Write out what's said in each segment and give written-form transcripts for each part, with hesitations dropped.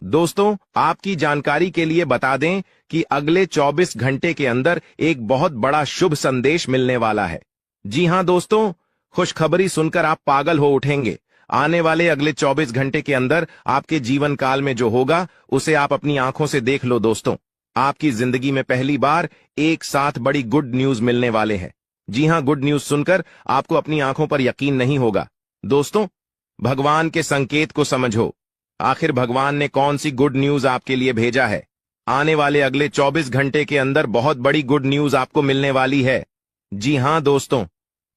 दोस्तों, आपकी जानकारी के लिए बता दें कि अगले 24 घंटे के अंदर एक बहुत बड़ा शुभ संदेश मिलने वाला है। जी हां दोस्तों, खुशखबरी सुनकर आप पागल हो उठेंगे। आने वाले अगले 24 घंटे के अंदर आपके जीवन काल में जो होगा उसे आप अपनी आंखों से देख लो। दोस्तों, आपकी जिंदगी में पहली बार एक साथ बड़ी गुड न्यूज मिलने वाले हैं। जी हां, गुड न्यूज सुनकर आपको अपनी आंखों पर यकीन नहीं होगा। दोस्तों, भगवान के संकेत को समझो। आखिर भगवान ने कौन सी गुड न्यूज आपके लिए भेजा है? आने वाले अगले 24 घंटे के अंदर बहुत बड़ी गुड न्यूज आपको मिलने वाली है। जी हां दोस्तों,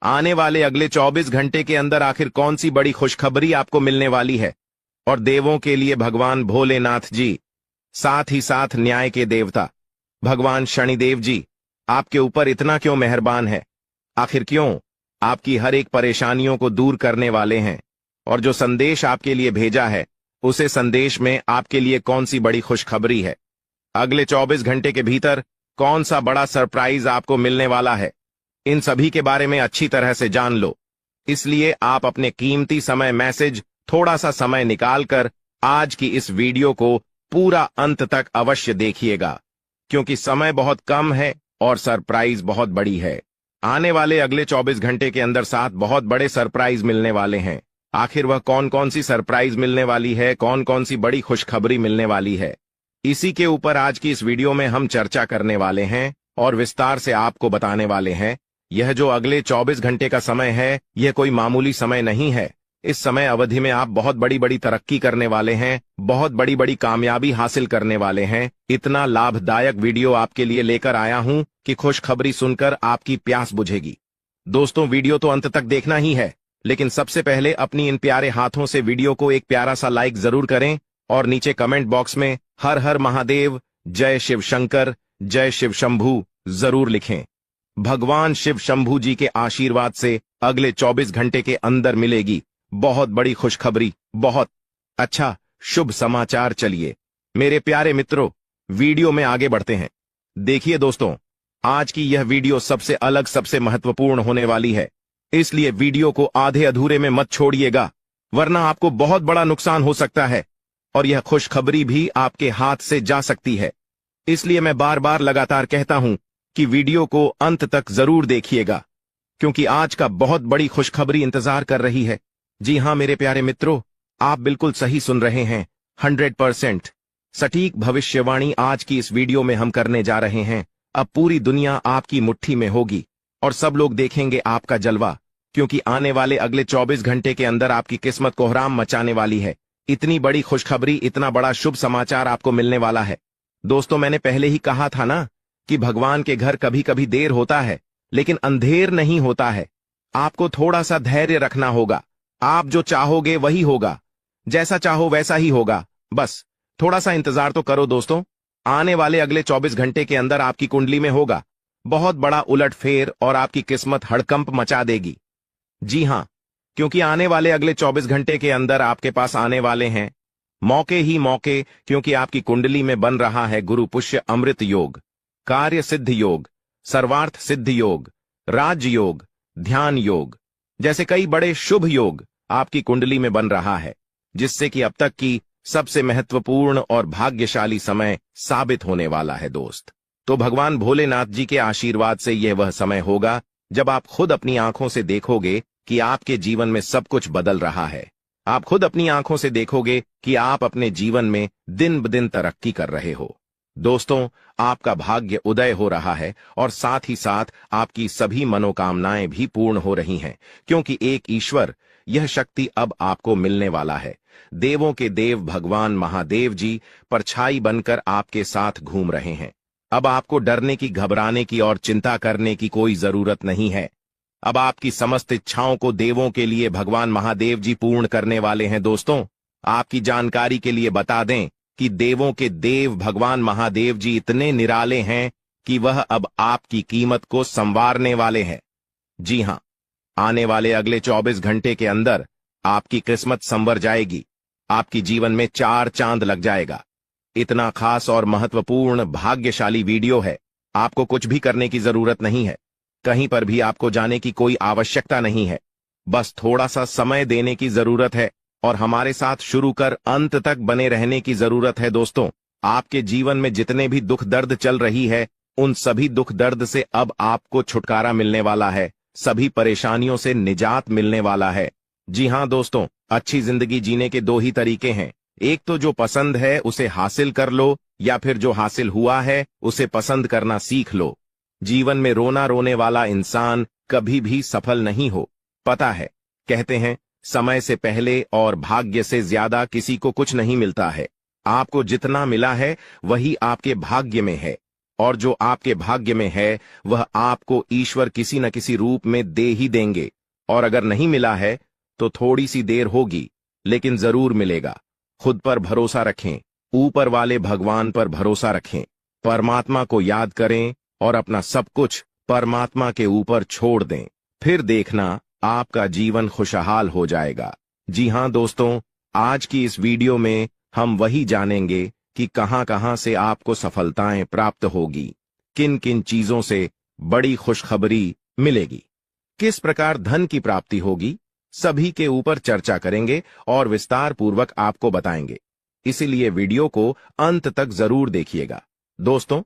आने वाले अगले 24 घंटे के अंदर आखिर कौन सी बड़ी खुशखबरी आपको मिलने वाली है? और देवों के लिए भगवान भोलेनाथ जी, साथ ही साथ न्याय के देवता भगवान शनिदेव जी आपके ऊपर इतना क्यों मेहरबान है? आखिर क्यों आपकी हर एक परेशानियों को दूर करने वाले हैं? और जो संदेश आपके लिए भेजा है, उसे संदेश में आपके लिए कौन सी बड़ी खुशखबरी है? अगले 24 घंटे के भीतर कौन सा बड़ा सरप्राइज आपको मिलने वाला है? इन सभी के बारे में अच्छी तरह से जान लो। इसलिए आप अपने कीमती समय मैसेज थोड़ा सा समय निकालकर आज की इस वीडियो को पूरा अंत तक अवश्य देखिएगा, क्योंकि समय बहुत कम है और सरप्राइज बहुत बड़ी है। आने वाले अगले 24 घंटे के अंदर 7 बहुत बड़े सरप्राइज मिलने वाले हैं। आखिर वह कौन कौन सी सरप्राइज मिलने वाली है, कौन कौन सी बड़ी खुशखबरी मिलने वाली है, इसी के ऊपर आज की इस वीडियो में हम चर्चा करने वाले हैं और विस्तार से आपको बताने वाले हैं। यह जो अगले 24 घंटे का समय है, यह कोई मामूली समय नहीं है। इस समय अवधि में आप बहुत बड़ी बड़ी तरक्की करने वाले हैं, बहुत बड़ी बड़ी कामयाबी हासिल करने वाले हैं। इतना लाभदायक वीडियो आपके लिए लेकर आया हूं कि खुशखबरी सुनकर आपकी प्यास बुझेगी। दोस्तों, वीडियो तो अंत तक देखना ही है, लेकिन सबसे पहले अपनी इन प्यारे हाथों से वीडियो को एक प्यारा सा लाइक जरूर करें और नीचे कमेंट बॉक्स में हर हर महादेव, जय शिव शंकर, जय शिव शंभू जरूर लिखें। भगवान शिव शंभू जी के आशीर्वाद से अगले 24 घंटे के अंदर मिलेगी बहुत बड़ी खुशखबरी, बहुत अच्छा शुभ समाचार। चलिए मेरे प्यारे मित्रों, वीडियो में आगे बढ़ते हैं। देखिए दोस्तों, आज की यह वीडियो सबसे अलग, सबसे महत्वपूर्ण होने वाली है, इसलिए वीडियो को आधे अधूरे में मत छोड़िएगा, वरना आपको बहुत बड़ा नुकसान हो सकता है और यह खुशखबरी भी आपके हाथ से जा सकती है। इसलिए मैं बार बार लगातार कहता हूं कि वीडियो को अंत तक जरूर देखिएगा, क्योंकि आज का बहुत बड़ी खुशखबरी इंतजार कर रही है। जी हां मेरे प्यारे मित्रों, आप बिल्कुल सही सुन रहे हैं। 100% सटीक भविष्यवाणी आज की इस वीडियो में हम करने जा रहे हैं। अब पूरी दुनिया आपकी मुट्ठी में होगी और सब लोग देखेंगे आपका जलवा, क्योंकि आने वाले अगले 24 घंटे के अंदर आपकी किस्मत कोहराम मचाने वाली है। इतनी बड़ी खुशखबरी, इतना बड़ा शुभ समाचार आपको मिलने वाला है। दोस्तों, मैंने पहले ही कहा था ना कि भगवान के घर कभी कभी देर होता है, लेकिन अंधेर नहीं होता है। आपको थोड़ा सा धैर्य रखना होगा। आप जो चाहोगे वही होगा, जैसा चाहो वैसा ही होगा। बस थोड़ा सा इंतजार तो करो दोस्तों। आने वाले अगले 24 घंटे के अंदर आपकी कुंडली में होगा बहुत बड़ा उलटफेर और आपकी किस्मत हड़कंप मचा देगी। जी हां, क्योंकि आने वाले अगले 24 घंटे के अंदर आपके पास आने वाले हैं मौके ही मौके, क्योंकि आपकी कुंडली में बन रहा है गुरु पुष्य अमृत योग, कार्य सिद्ध योग, सर्वार्थ सिद्ध योग, राज योग, ध्यान योग जैसे कई बड़े शुभ योग आपकी कुंडली में बन रहा है, जिससे कि अब तक की सबसे महत्वपूर्ण और भाग्यशाली समय साबित होने वाला है दोस्त। तो भगवान भोलेनाथ जी के आशीर्वाद से यह वह समय होगा जब आप खुद अपनी आंखों से देखोगे कि आपके जीवन में सब कुछ बदल रहा है। आप खुद अपनी आंखों से देखोगे कि आप अपने जीवन में दिन ब दिन तरक्की कर रहे हो। दोस्तों, आपका भाग्य उदय हो रहा है और साथ ही साथ आपकी सभी मनोकामनाएं भी पूर्ण हो रही हैं, क्योंकि एक ईश्वर, यह शक्ति अब आपको मिलने वाला है। देवों के देव भगवान महादेव जी परछाई बनकर आपके साथ घूम रहे हैं। अब आपको डरने की, घबराने की और चिंता करने की कोई जरूरत नहीं है। अब आपकी समस्त इच्छाओं को देवों के लिए भगवान महादेव जी पूर्ण करने वाले हैं। दोस्तों, आपकी जानकारी के लिए बता दें कि देवों के देव भगवान महादेव जी इतने निराले हैं कि वह अब आपकी कीमत को संवारने वाले हैं। जी हां, आने वाले अगले 24 घंटे के अंदर आपकी किस्मत संवर जाएगी। आपकी जीवन में 4 चांद लग जाएगा। इतना खास और महत्वपूर्ण भाग्यशाली वीडियो है। आपको कुछ भी करने की जरूरत नहीं है, कहीं पर भी आपको जाने की कोई आवश्यकता नहीं है। बस थोड़ा सा समय देने की जरूरत है और हमारे साथ शुरू कर अंत तक बने रहने की जरूरत है। दोस्तों, आपके जीवन में जितने भी दुख दर्द चल रही है, उन सभी दुख दर्द से अब आपको छुटकारा मिलने वाला है, सभी परेशानियों से निजात मिलने वाला है। जी हां दोस्तों, अच्छी जिंदगी जीने के दो ही तरीके हैं। एक तो जो पसंद है उसे हासिल कर लो, या फिर जो हासिल हुआ है उसे पसंद करना सीख लो। जीवन में रोना रोने वाला इंसान कभी भी सफल नहीं हो। पता है, कहते हैं समय से पहले और भाग्य से ज्यादा किसी को कुछ नहीं मिलता है। आपको जितना मिला है वही आपके भाग्य में है, और जो आपके भाग्य में है वह आपको ईश्वर किसी न किसी रूप में दे ही देंगे। और अगर नहीं मिला है तो थोड़ी सी देर होगी, लेकिन जरूर मिलेगा। खुद पर भरोसा रखें, ऊपर वाले भगवान पर भरोसा रखें, परमात्मा को याद करें और अपना सब कुछ परमात्मा के ऊपर छोड़ दें। फिर देखना आपका जीवन खुशहाल हो जाएगा। जी हां दोस्तों, आज की इस वीडियो में हम वही जानेंगे कि कहां कहां से आपको सफलताएं प्राप्त होगी, किन किन चीजों से बड़ी खुशखबरी मिलेगी, किस प्रकार धन की प्राप्ति होगी, सभी के ऊपर चर्चा करेंगे और विस्तार पूर्वक आपको बताएंगे। इसीलिए वीडियो को अंत तक जरूर देखिएगा। दोस्तों,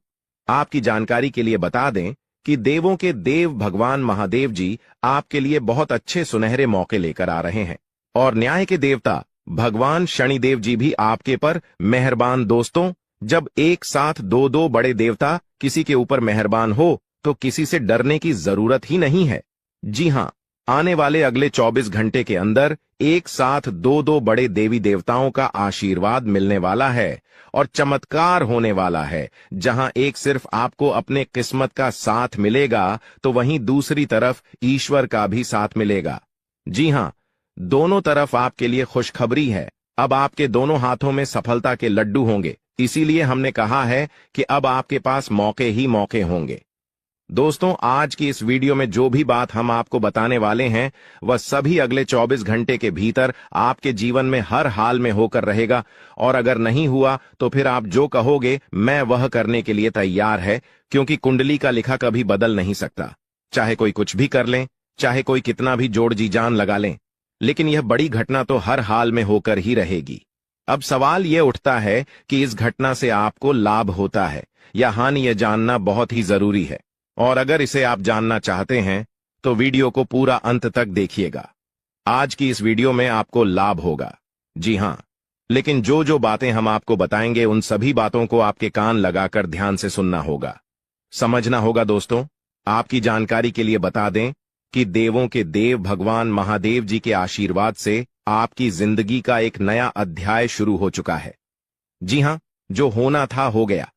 आपकी जानकारी के लिए बता दें कि देवों के देव भगवान महादेव जी आपके लिए बहुत अच्छे सुनहरे मौके लेकर आ रहे हैं, और न्याय के देवता भगवान शनिदेव जी भी आपके पर मेहरबान। दोस्तों, जब एक साथ दो दो बड़े देवता किसी के ऊपर मेहरबान हो तो किसी से डरने की जरूरत ही नहीं है। जी हां, आने वाले अगले 24 घंटे के अंदर एक साथ दो दो बड़े देवी देवताओं का आशीर्वाद मिलने वाला है और चमत्कार होने वाला है। जहां एक सिर्फ आपको अपने किस्मत का साथ मिलेगा तो वहीं दूसरी तरफ ईश्वर का भी साथ मिलेगा। जी हां, दोनों तरफ आपके लिए खुशखबरी है। अब आपके दोनों हाथों में सफलता के लड्डू होंगे। इसीलिए हमने कहा है कि अब आपके पास मौके ही मौके होंगे। दोस्तों, आज की इस वीडियो में जो भी बात हम आपको बताने वाले हैं वह सभी अगले 24 घंटे के भीतर आपके जीवन में हर हाल में होकर रहेगा, और अगर नहीं हुआ तो फिर आप जो कहोगे मैं वह करने के लिए तैयार है, क्योंकि कुंडली का लिखा कभी बदल नहीं सकता। चाहे कोई कुछ भी कर लें, चाहे कोई कितना भी जोड़ जी जान लगा लें, लेकिन यह बड़ी घटना तो हर हाल में होकर ही रहेगी। अब सवाल यह उठता है कि इस घटना से आपको लाभ होता है या हानि, यह जानना बहुत ही जरूरी है। और अगर इसे आप जानना चाहते हैं तो वीडियो को पूरा अंत तक देखिएगा। आज की इस वीडियो में आपको लाभ होगा। जी हां, लेकिन जो जो बातें हम आपको बताएंगे उन सभी बातों को आपके कान लगाकर ध्यान से सुनना होगा, समझना होगा। दोस्तों, आपकी जानकारी के लिए बता दें कि देवों के देव भगवान महादेव जी के आशीर्वाद से आपकी जिंदगी का एक नया अध्याय शुरू हो चुका है। जी हां, जो होना था हो गया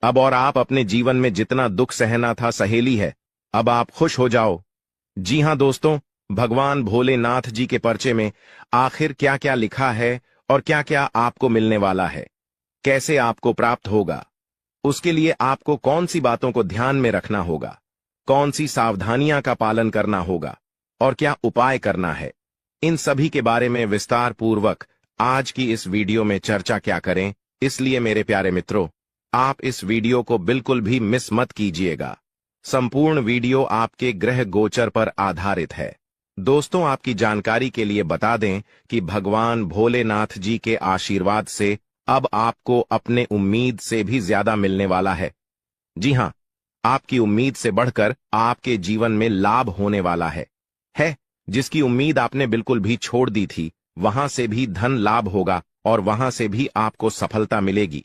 अब, और आप अपने जीवन में जितना दुख सहना था सहेली है। अब आप खुश हो जाओ। जी हां दोस्तों, भगवान भोलेनाथ जी के पर्चे में आखिर क्या क्या लिखा है और क्या क्या आपको मिलने वाला है, कैसे आपको प्राप्त होगा, उसके लिए आपको कौन सी बातों को ध्यान में रखना होगा, कौन सी सावधानियां का पालन करना होगा और क्या उपाय करना है, इन सभी के बारे में विस्तार पूर्वक आज की इस वीडियो में चर्चा क्या करें। इसलिए मेरे प्यारे मित्रों, आप इस वीडियो को बिल्कुल भी मिस मत कीजिएगा। संपूर्ण वीडियो आपके ग्रह गोचर पर आधारित है। दोस्तों, आपकी जानकारी के लिए बता दें कि भगवान भोलेनाथ जी के आशीर्वाद से अब आपको अपने उम्मीद से भी ज्यादा मिलने वाला है। जी हां, आपकी उम्मीद से बढ़कर आपके जीवन में लाभ होने वाला है। जिसकी उम्मीद आपने बिल्कुल भी छोड़ दी थी, वहां से भी धन लाभ होगा और वहां से भी आपको सफलता मिलेगी,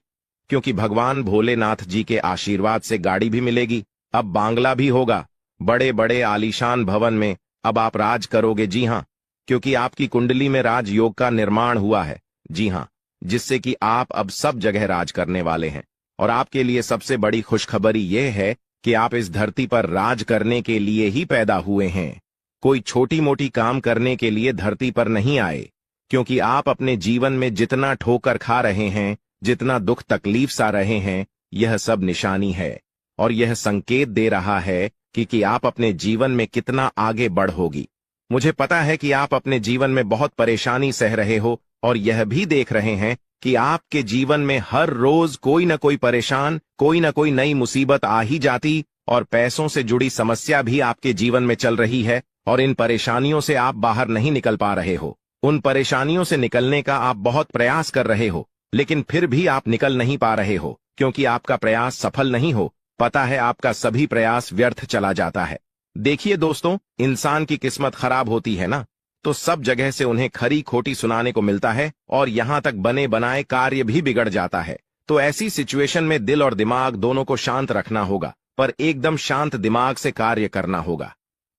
क्योंकि भगवान भोलेनाथ जी के आशीर्वाद से गाड़ी भी मिलेगी, अब बांग्ला भी होगा, बड़े बड़े आलीशान भवन में अब आप राज करोगे। जी हां, क्योंकि आपकी कुंडली में राजयोग का निर्माण हुआ है। जी हां, जिससे कि आप अब सब जगह राज करने वाले हैं। और आपके लिए सबसे बड़ी खुशखबरी यह है कि आप इस धरती पर राज करने के लिए ही पैदा हुए हैं। कोई छोटी मोटी काम करने के लिए धरती पर नहीं आए, क्योंकि आप अपने जीवन में जितना ठोकर खा रहे हैं, जितना दुख तकलीफ सा रहे हैं, यह सब निशानी है और यह संकेत दे रहा है कि आप अपने जीवन में कितना आगे बढ़ोगी। मुझे पता है कि आप अपने जीवन में बहुत परेशानी सह रहे हो और यह भी देख रहे हैं कि आपके जीवन में हर रोज कोई न कोई परेशान, कोई न कोई नई मुसीबत आ ही जाती, और पैसों से जुड़ी समस्या भी आपके जीवन में चल रही है और इन परेशानियों से आप बाहर नहीं निकल पा रहे हो। उन परेशानियों से निकलने का आप बहुत प्रयास कर रहे हो, लेकिन फिर भी आप निकल नहीं पा रहे हो क्योंकि आपका प्रयास सफल नहीं हो। पता है आपका सभी प्रयास व्यर्थ चला जाता है। देखिए दोस्तों, इंसान की किस्मत खराब होती है ना, तो सब जगह से उन्हें खरी खोटी सुनाने को मिलता है और यहां तक बने बनाए कार्य भी बिगड़ जाता है। तो ऐसी सिचुएशन में दिल और दिमाग दोनों को शांत रखना होगा, पर एकदम शांत दिमाग से कार्य करना होगा।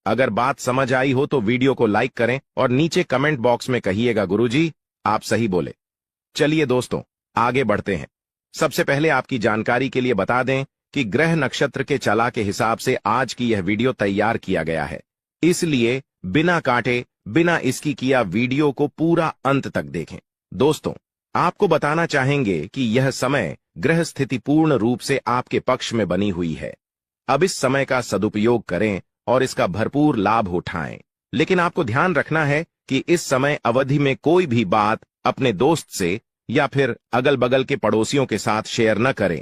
अगर बात समझ आई हो तो वीडियो को लाइक करें और नीचे कमेंट बॉक्स में कहिएगा गुरुजी आप सही बोले। चलिए दोस्तों, आगे बढ़ते हैं। सबसे पहले आपकी जानकारी के लिए बता दें कि ग्रह नक्षत्र के चला के हिसाब से आज की यह वीडियो तैयार किया गया है, इसलिए बिना काटे बिना इसकी किया वीडियो को पूरा अंत तक देखें। दोस्तों, आपको बताना चाहेंगे कि यह समय ग्रह स्थिति पूर्ण रूप से आपके पक्ष में बनी हुई है। अब इस समय का सदुपयोग करें और इसका भरपूर लाभ उठाएं। लेकिन आपको ध्यान रखना है कि इस समय अवधि में कोई भी बात अपने दोस्त से या फिर अगल बगल के पड़ोसियों के साथ शेयर न करें,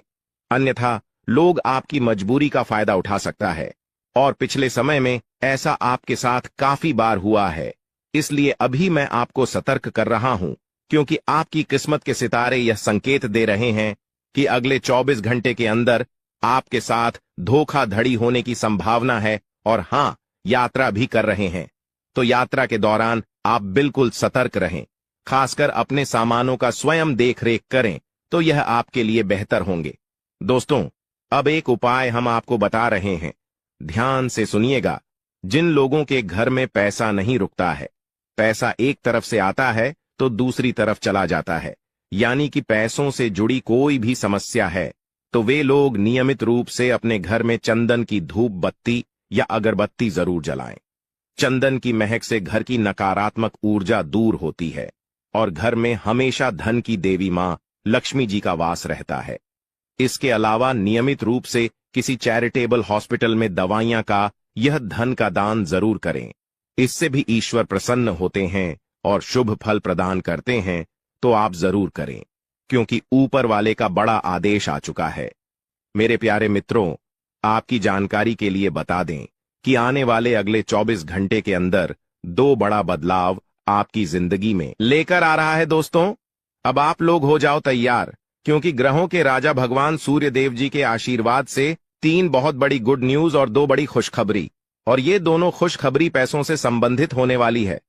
अन्यथा लोग आपकी मजबूरी का फायदा उठा सकता है। और पिछले समय में ऐसा आपके साथ काफी बार हुआ है, इसलिए अभी मैं आपको सतर्क कर रहा हूं, क्योंकि आपकी किस्मत के सितारे यह संकेत दे रहे हैं कि अगले 24 घंटे के अंदर आपके साथ धोखाधड़ी होने की संभावना है। और हां, यात्रा भी कर रहे हैं, तो यात्रा के दौरान आप बिल्कुल सतर्क रहें। खासकर अपने सामानों का स्वयं देखरेख करें, तो यह आपके लिए बेहतर होंगे। दोस्तों, अब एक उपाय हम आपको बता रहे हैं, ध्यान से सुनिएगा। जिन लोगों के घर में पैसा नहीं रुकता है, पैसा एक तरफ से आता है तो दूसरी तरफ चला जाता है, यानी कि पैसों से जुड़ी कोई भी समस्या है, तो वे लोग नियमित रूप से अपने घर में चंदन की धूप बत्ती या अगरबत्ती जरूर जलाएं। चंदन की महक से घर की नकारात्मक ऊर्जा दूर होती है और घर में हमेशा धन की देवी मां लक्ष्मी जी का वास रहता है। इसके अलावा नियमित रूप से किसी चैरिटेबल हॉस्पिटल में दवाइयां का यह धन का दान जरूर करें। इससे भी ईश्वर प्रसन्न होते हैं और शुभ फल प्रदान करते हैं, तो आप जरूर करें, क्योंकि ऊपर वाले का बड़ा आदेश आ चुका है। मेरे प्यारे मित्रों, आपकी जानकारी के लिए बता दें कि आने वाले अगले 24 घंटे के अंदर 2 बड़ा बदलाव आपकी जिंदगी में लेकर आ रहा है। दोस्तों, अब आप लोग हो जाओ तैयार, क्योंकि ग्रहों के राजा भगवान सूर्य देव जी के आशीर्वाद से 3 बहुत बड़ी गुड न्यूज और 2 बड़ी खुशखबरी, और ये दोनों खुशखबरी पैसों से संबंधित होने वाली है।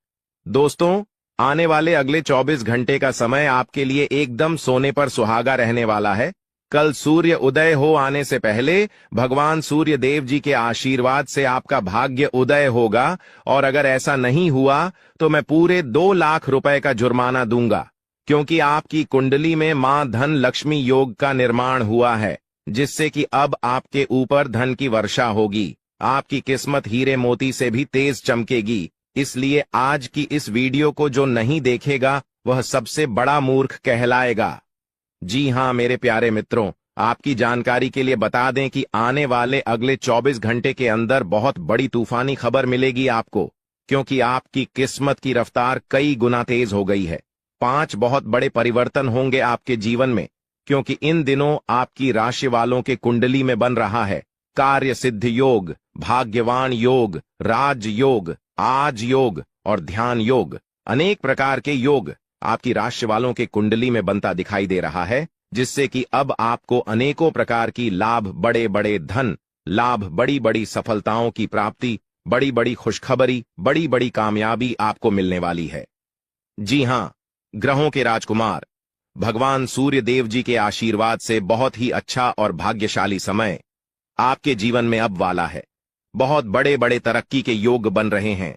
दोस्तों, आने वाले अगले 24 घंटे का समय आपके लिए एकदम सोने पर सुहागा रहने वाला है। कल सूर्य उदय हो आने से पहले भगवान सूर्य देव जी के आशीर्वाद से आपका भाग्य उदय होगा, और अगर ऐसा नहीं हुआ तो मैं पूरे 2 लाख रुपए का जुर्माना दूंगा, क्योंकि आपकी कुंडली में मां धन लक्ष्मी योग का निर्माण हुआ है, जिससे कि अब आपके ऊपर धन की वर्षा होगी। आपकी किस्मत हीरे मोती से भी तेज चमकेगी। इसलिए आज की इस वीडियो को जो नहीं देखेगा वह सबसे बड़ा मूर्ख कहलाएगा। जी हां मेरे प्यारे मित्रों, आपकी जानकारी के लिए बता दें कि आने वाले अगले 24 घंटे के अंदर बहुत बड़ी तूफानी खबर मिलेगी आपको, क्योंकि आपकी किस्मत की रफ्तार कई गुना तेज हो गई है। 5 बहुत बड़े परिवर्तन होंगे आपके जीवन में, क्योंकि इन दिनों आपकी राशि वालों के कुंडली में बन रहा है कार्य सिद्ध योग, भाग्यवान योग, राज योग, आज योग और ध्यान योग। अनेक प्रकार के योग आपकी राशि वालों के कुंडली में बनता दिखाई दे रहा है, जिससे कि अब आपको अनेकों प्रकार की लाभ, बड़े बड़े धन लाभ, बड़ी बड़ी सफलताओं की प्राप्ति, बड़ी बड़ी खुशखबरी, बड़ी बड़ी कामयाबी आपको मिलने वाली है। जी हां, ग्रहों के राजकुमार भगवान सूर्य देव जी के आशीर्वाद से बहुत ही अच्छा और भाग्यशाली समय आपके जीवन में अब वाला है। बहुत बड़े बड़े तरक्की के योग बन रहे हैं।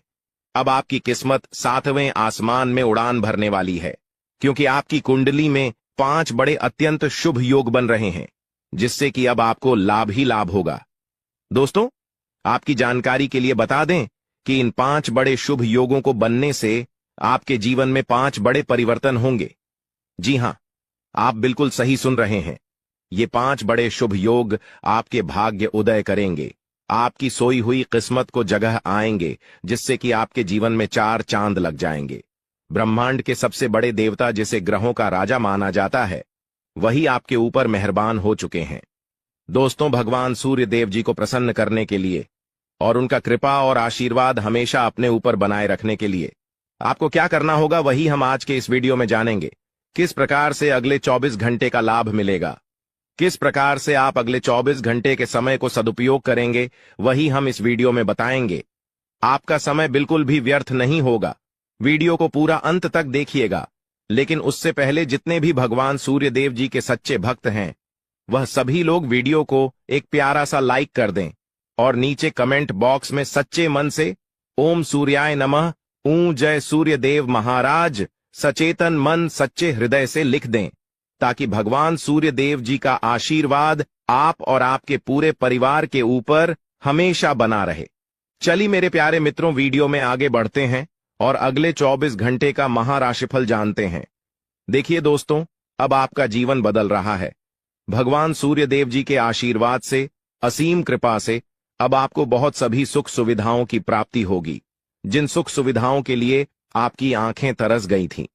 अब आपकी किस्मत 7वें आसमान में उड़ान भरने वाली है, क्योंकि आपकी कुंडली में 5 बड़े अत्यंत शुभ योग बन रहे हैं, जिससे कि अब आपको लाभ ही लाभ होगा। दोस्तों, आपकी जानकारी के लिए बता दें कि इन 5 बड़े शुभ योगों को बनने से आपके जीवन में 5 बड़े परिवर्तन होंगे। जी हां, आप बिल्कुल सही सुन रहे हैं। ये 5 बड़े शुभ योग आपके भाग्य उदय करेंगे, आपकी सोई हुई किस्मत को जगह आएंगे, जिससे कि आपके जीवन में 4 चांद लग जाएंगे। ब्रह्मांड के सबसे बड़े देवता, जिसे ग्रहों का राजा माना जाता है, वही आपके ऊपर मेहरबान हो चुके हैं। दोस्तों, भगवान सूर्य देव जी को प्रसन्न करने के लिए और उनका कृपा और आशीर्वाद हमेशा अपने ऊपर बनाए रखने के लिए आपको क्या करना होगा वही हम आज के इस वीडियो में जानेंगे। किस प्रकार से अगले 24 घंटे का लाभ मिलेगा, किस प्रकार से आप अगले 24 घंटे के समय को सदुपयोग करेंगे, वही हम इस वीडियो में बताएंगे। आपका समय बिल्कुल भी व्यर्थ नहीं होगा। वीडियो को पूरा अंत तक देखिएगा। लेकिन उससे पहले जितने भी भगवान सूर्य देव जी के सच्चे भक्त हैं, वह सभी लोग वीडियो को एक प्यारा सा लाइक कर दें और नीचे कमेंट बॉक्स में सच्चे मन से ओम सूर्याय नमः, जय सूर्य देव महाराज, सचेतन मन सच्चे हृदय से लिख दें, ताकि भगवान सूर्य देव जी का आशीर्वाद आप और आपके पूरे परिवार के ऊपर हमेशा बना रहे। चलिए मेरे प्यारे मित्रों, वीडियो में आगे बढ़ते हैं और अगले 24 घंटे का महाराशिफल जानते हैं। देखिए दोस्तों, अब आपका जीवन बदल रहा है। भगवान सूर्य देव जी के आशीर्वाद से, असीम कृपा से अब आपको बहुत सभी सुख सुविधाओं की प्राप्ति होगी। जिन सुख सुविधाओं के लिए आपकी आंखें तरस गई थीं,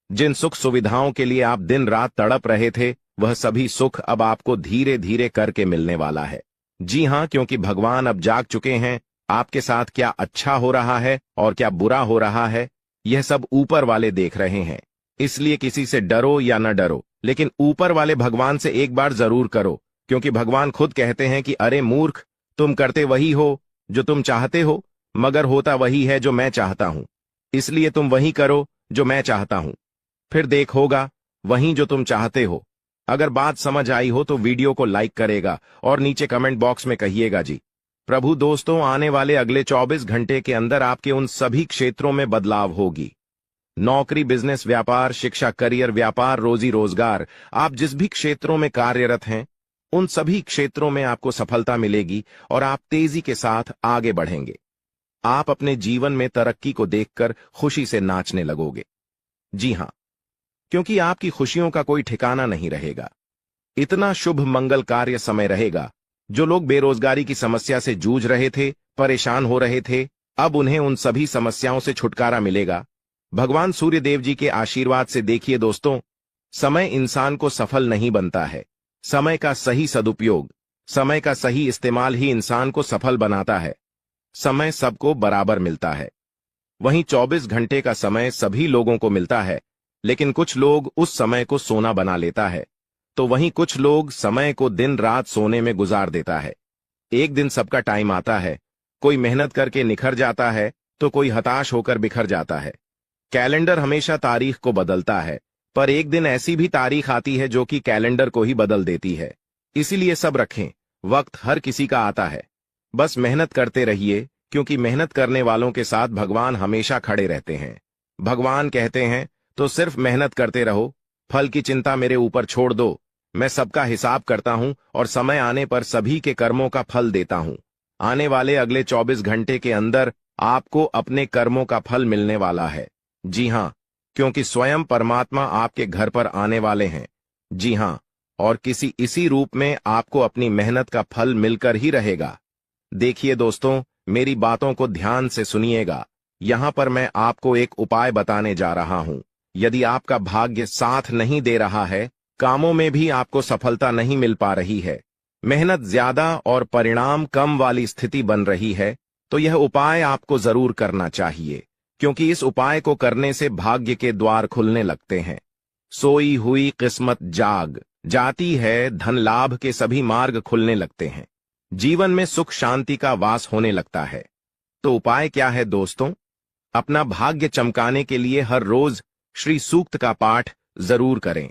जिन सुख सुविधाओं के लिए आप दिन रात तड़प रहे थे, वह सभी सुख अब आपको धीरे धीरे करके मिलने वाला है। जी हां, क्योंकि भगवान अब जाग चुके हैं। आपके साथ क्या अच्छा हो रहा है और क्या बुरा हो रहा है, यह सब ऊपर वाले देख रहे हैं। इसलिए किसी से डरो या न डरो, लेकिन ऊपर वाले भगवान से एक बार जरूर करो, क्योंकि भगवान खुद कहते हैं कि अरे मूर्ख, तुम करते वही हो जो तुम चाहते हो, मगर होता वही है जो मैं चाहता हूं। इसलिए तुम वही करो जो मैं चाहता हूं, फिर देख होगा वही जो तुम चाहते हो। अगर बात समझ आई हो तो वीडियो को लाइक करेगा और नीचे कमेंट बॉक्स में कहिएगा जी। प्रभु दोस्तों, आने वाले अगले 24 घंटे के अंदर आपके उन सभी क्षेत्रों में बदलाव होगी। नौकरी, बिजनेस, व्यापार, शिक्षा, करियर, व्यापार, रोजी रोजगार, आप जिस भी क्षेत्रों में कार्यरत हैं, उन सभी क्षेत्रों में आपको सफलता मिलेगी और आप तेजी के साथ आगे बढ़ेंगे। आप अपने जीवन में तरक्की को देखकर खुशी से नाचने लगोगे। जी हां, क्योंकि आपकी खुशियों का कोई ठिकाना नहीं रहेगा। इतना शुभ मंगल कार्य समय रहेगा। जो लोग बेरोजगारी की समस्या से जूझ रहे थे, परेशान हो रहे थे, अब उन्हें उन सभी समस्याओं से छुटकारा मिलेगा भगवान सूर्य देव जी के आशीर्वाद से। देखिए दोस्तों, समय इंसान को सफल नहीं बनता है। समय का सही सदुपयोग, समय का सही इस्तेमाल ही इंसान को सफल बनाता है। समय सबको बराबर मिलता है। वहीं 24 घंटे का समय सभी लोगों को मिलता है, लेकिन कुछ लोग उस समय को सोना बना लेता है, तो वहीं कुछ लोग समय को दिन रात सोने में गुजार देता है। एक दिन सबका टाइम आता है। कोई मेहनत करके निखर जाता है तो कोई हताश होकर बिखर जाता है। कैलेंडर हमेशा तारीख को बदलता है, पर एक दिन ऐसी भी तारीख आती है जो कि कैलेंडर को ही बदल देती है। इसीलिए सब रखें, वक्त हर किसी का आता है। बस मेहनत करते रहिए, क्योंकि मेहनत करने वालों के साथ भगवान हमेशा खड़े रहते हैं। भगवान कहते हैं तो सिर्फ मेहनत करते रहो, फल की चिंता मेरे ऊपर छोड़ दो। मैं सबका हिसाब करता हूं और समय आने पर सभी के कर्मों का फल देता हूं। आने वाले अगले 24 घंटे के अंदर आपको अपने कर्मों का फल मिलने वाला है। जी हां, क्योंकि स्वयं परमात्मा आपके घर पर आने वाले हैं। जी हां, और किसी इसी रूप में आपको अपनी मेहनत का फल मिलकर ही रहेगा। देखिए दोस्तों, मेरी बातों को ध्यान से सुनिएगा। यहां पर मैं आपको एक उपाय बताने जा रहा हूं। यदि आपका भाग्य साथ नहीं दे रहा है, कामों में भी आपको सफलता नहीं मिल पा रही है, मेहनत ज्यादा और परिणाम कम वाली स्थिति बन रही है, तो यह उपाय आपको जरूर करना चाहिए, क्योंकि इस उपाय को करने से भाग्य के द्वार खुलने लगते हैं। सोई हुई किस्मत जाग जाती है, धन लाभ के सभी मार्ग खुलने लगते हैं, जीवन में सुख शांति का वास होने लगता है। तो उपाय क्या है दोस्तों? अपना भाग्य चमकाने के लिए हर रोज श्री सूक्त का पाठ जरूर करें।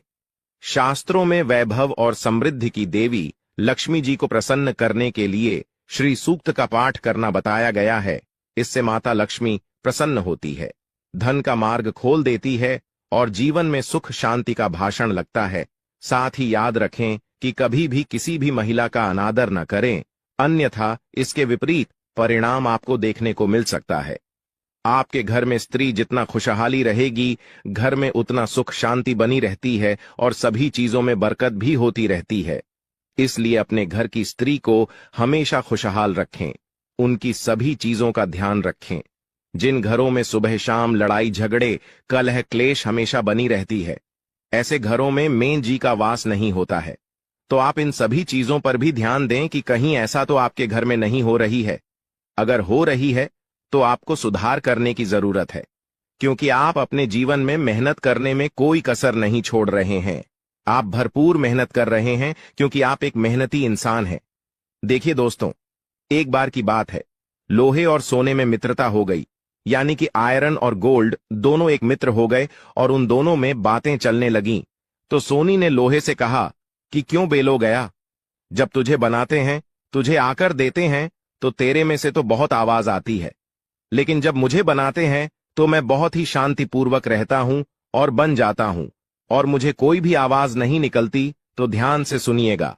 शास्त्रों में वैभव और समृद्धि की देवी लक्ष्मी जी को प्रसन्न करने के लिए श्री सूक्त का पाठ करना बताया गया है। इससे माता लक्ष्मी प्रसन्न होती है, धन का मार्ग खोल देती है और जीवन में सुख शांति का भाषण लगता है। साथ ही याद रखें कि कभी भी किसी भी महिला का अनादर न करें, अन्यथा इसके विपरीत परिणाम आपको देखने को मिल सकता है। आपके घर में स्त्री जितना खुशहाली रहेगी, घर में उतना सुख शांति बनी रहती है और सभी चीजों में बरकत भी होती रहती है। इसलिए अपने घर की स्त्री को हमेशा खुशहाल रखें, उनकी सभी चीजों का ध्यान रखें। जिन घरों में सुबह शाम लड़ाई झगड़े कलह क्लेश हमेशा बनी रहती है, ऐसे घरों में मेन जी का वास नहीं होता है। तो आप इन सभी चीजों पर भी ध्यान दें कि कहीं ऐसा तो आपके घर में नहीं हो रही है। अगर हो रही है तो आपको सुधार करने की जरूरत है। क्योंकि आप अपने जीवन में मेहनत करने में कोई कसर नहीं छोड़ रहे हैं। आप भरपूर मेहनत कर रहे हैं क्योंकि आप एक मेहनती इंसान हैं। देखिए दोस्तों, एक बार की बात है, लोहे और सोने में मित्रता हो गई, यानी कि आयरन और गोल्ड दोनों एक मित्र हो गए और उन दोनों में बातें चलने लगीं। तो सोनी ने लोहे से कहा कि क्यों बेलो गया, जब तुझे बनाते हैं, तुझे आकर देते हैं, तो तेरे में से तो बहुत आवाज आती है, लेकिन जब मुझे बनाते हैं तो मैं बहुत ही शांतिपूर्वक रहता हूं और बन जाता हूं, और मुझे कोई भी आवाज नहीं निकलती। तो ध्यान से सुनिएगा।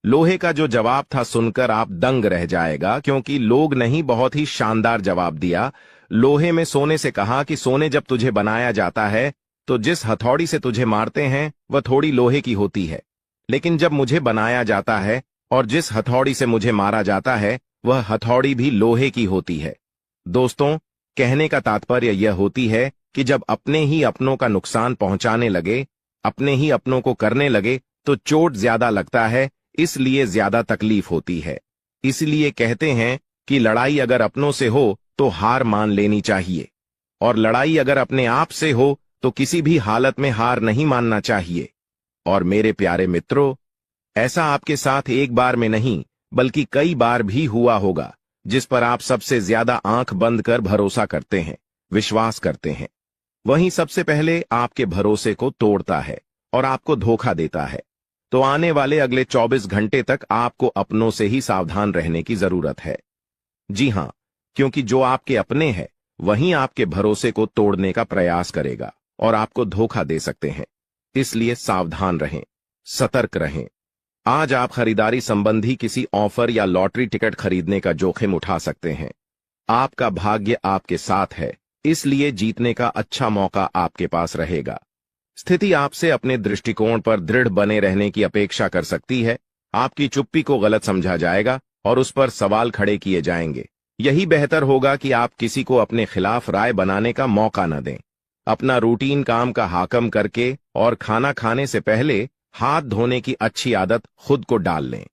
लोहे का जो जवाब था सुनकर आप दंग रह जाएगा, क्योंकि लोग नहीं बहुत ही शानदार जवाब दिया। लोहे में सोने से कहा कि सोने, जब तुझे बनाया जाता है तो जिस हथौड़ी से तुझे मारते हैं वह थोड़ी लोहे की होती है, लेकिन जब मुझे बनाया जाता है और जिस हथौड़ी से मुझे मारा जाता है वह हथौड़ी भी लोहे की होती है। दोस्तों, कहने का तात्पर्य यह होती है कि जब अपने ही अपनों का नुकसान पहुंचाने लगे, अपने ही अपनों को करने लगे, तो चोट ज्यादा लगता है, इसलिए ज्यादा तकलीफ होती है। इसलिए कहते हैं कि लड़ाई अगर अपनों से हो तो हार मान लेनी चाहिए, और लड़ाई अगर अपने आप से हो तो किसी भी हालत में हार नहीं मानना चाहिए। और मेरे प्यारे मित्रों, ऐसा आपके साथ एक बार में नहीं बल्कि कई बार भी हुआ होगा, जिस पर आप सबसे ज्यादा आंख बंद कर भरोसा करते हैं, विश्वास करते हैं, वहीं सबसे पहले आपके भरोसे को तोड़ता है और आपको धोखा देता है। तो आने वाले अगले 24 घंटे तक आपको अपनों से ही सावधान रहने की जरूरत है। जी हां, क्योंकि जो आपके अपने हैं वहीं आपके भरोसे को तोड़ने का प्रयास करेगा और आपको धोखा दे सकते हैं। इसलिए सावधान रहें, सतर्क रहें। आज आप खरीदारी संबंधी किसी ऑफर या लॉटरी टिकट खरीदने का जोखिम उठा सकते हैं। आपका भाग्य आपके साथ है, इसलिए जीतने का अच्छा मौका आपके पास रहेगा। स्थिति आपसे अपने दृष्टिकोण पर दृढ़ बने रहने की अपेक्षा कर सकती है। आपकी चुप्पी को गलत समझा जाएगा और उस पर सवाल खड़े किए जाएंगे। यही बेहतर होगा कि आप किसी को अपने खिलाफ राय बनाने का मौका न दें। अपना रूटीन काम का हाकम करके और खाना खाने से पहले हाथ धोने की अच्छी आदत खुद को डाल लें,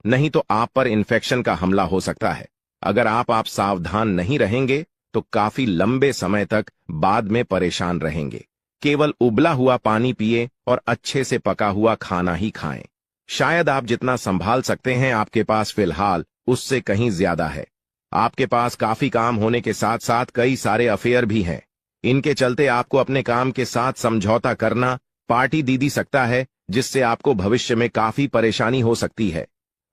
नहीं तो आप पर इन्फेक्शन का हमला हो सकता है। अगर आप सावधान नहीं रहेंगे तो काफी लंबे समय तक बाद में परेशान रहेंगे। केवल उबला हुआ पानी पिए और अच्छे से पका हुआ खाना ही खाएं। शायद आप जितना संभाल सकते हैं आपके पास फिलहाल उससे कहीं ज्यादा है। आपके पास काफी काम होने के साथ साथ कई सारे अफेयर भी हैं। इनके चलते आपको अपने काम के साथ समझौता करना पार्टी दे सकता है, जिससे आपको भविष्य में काफी परेशानी हो सकती है।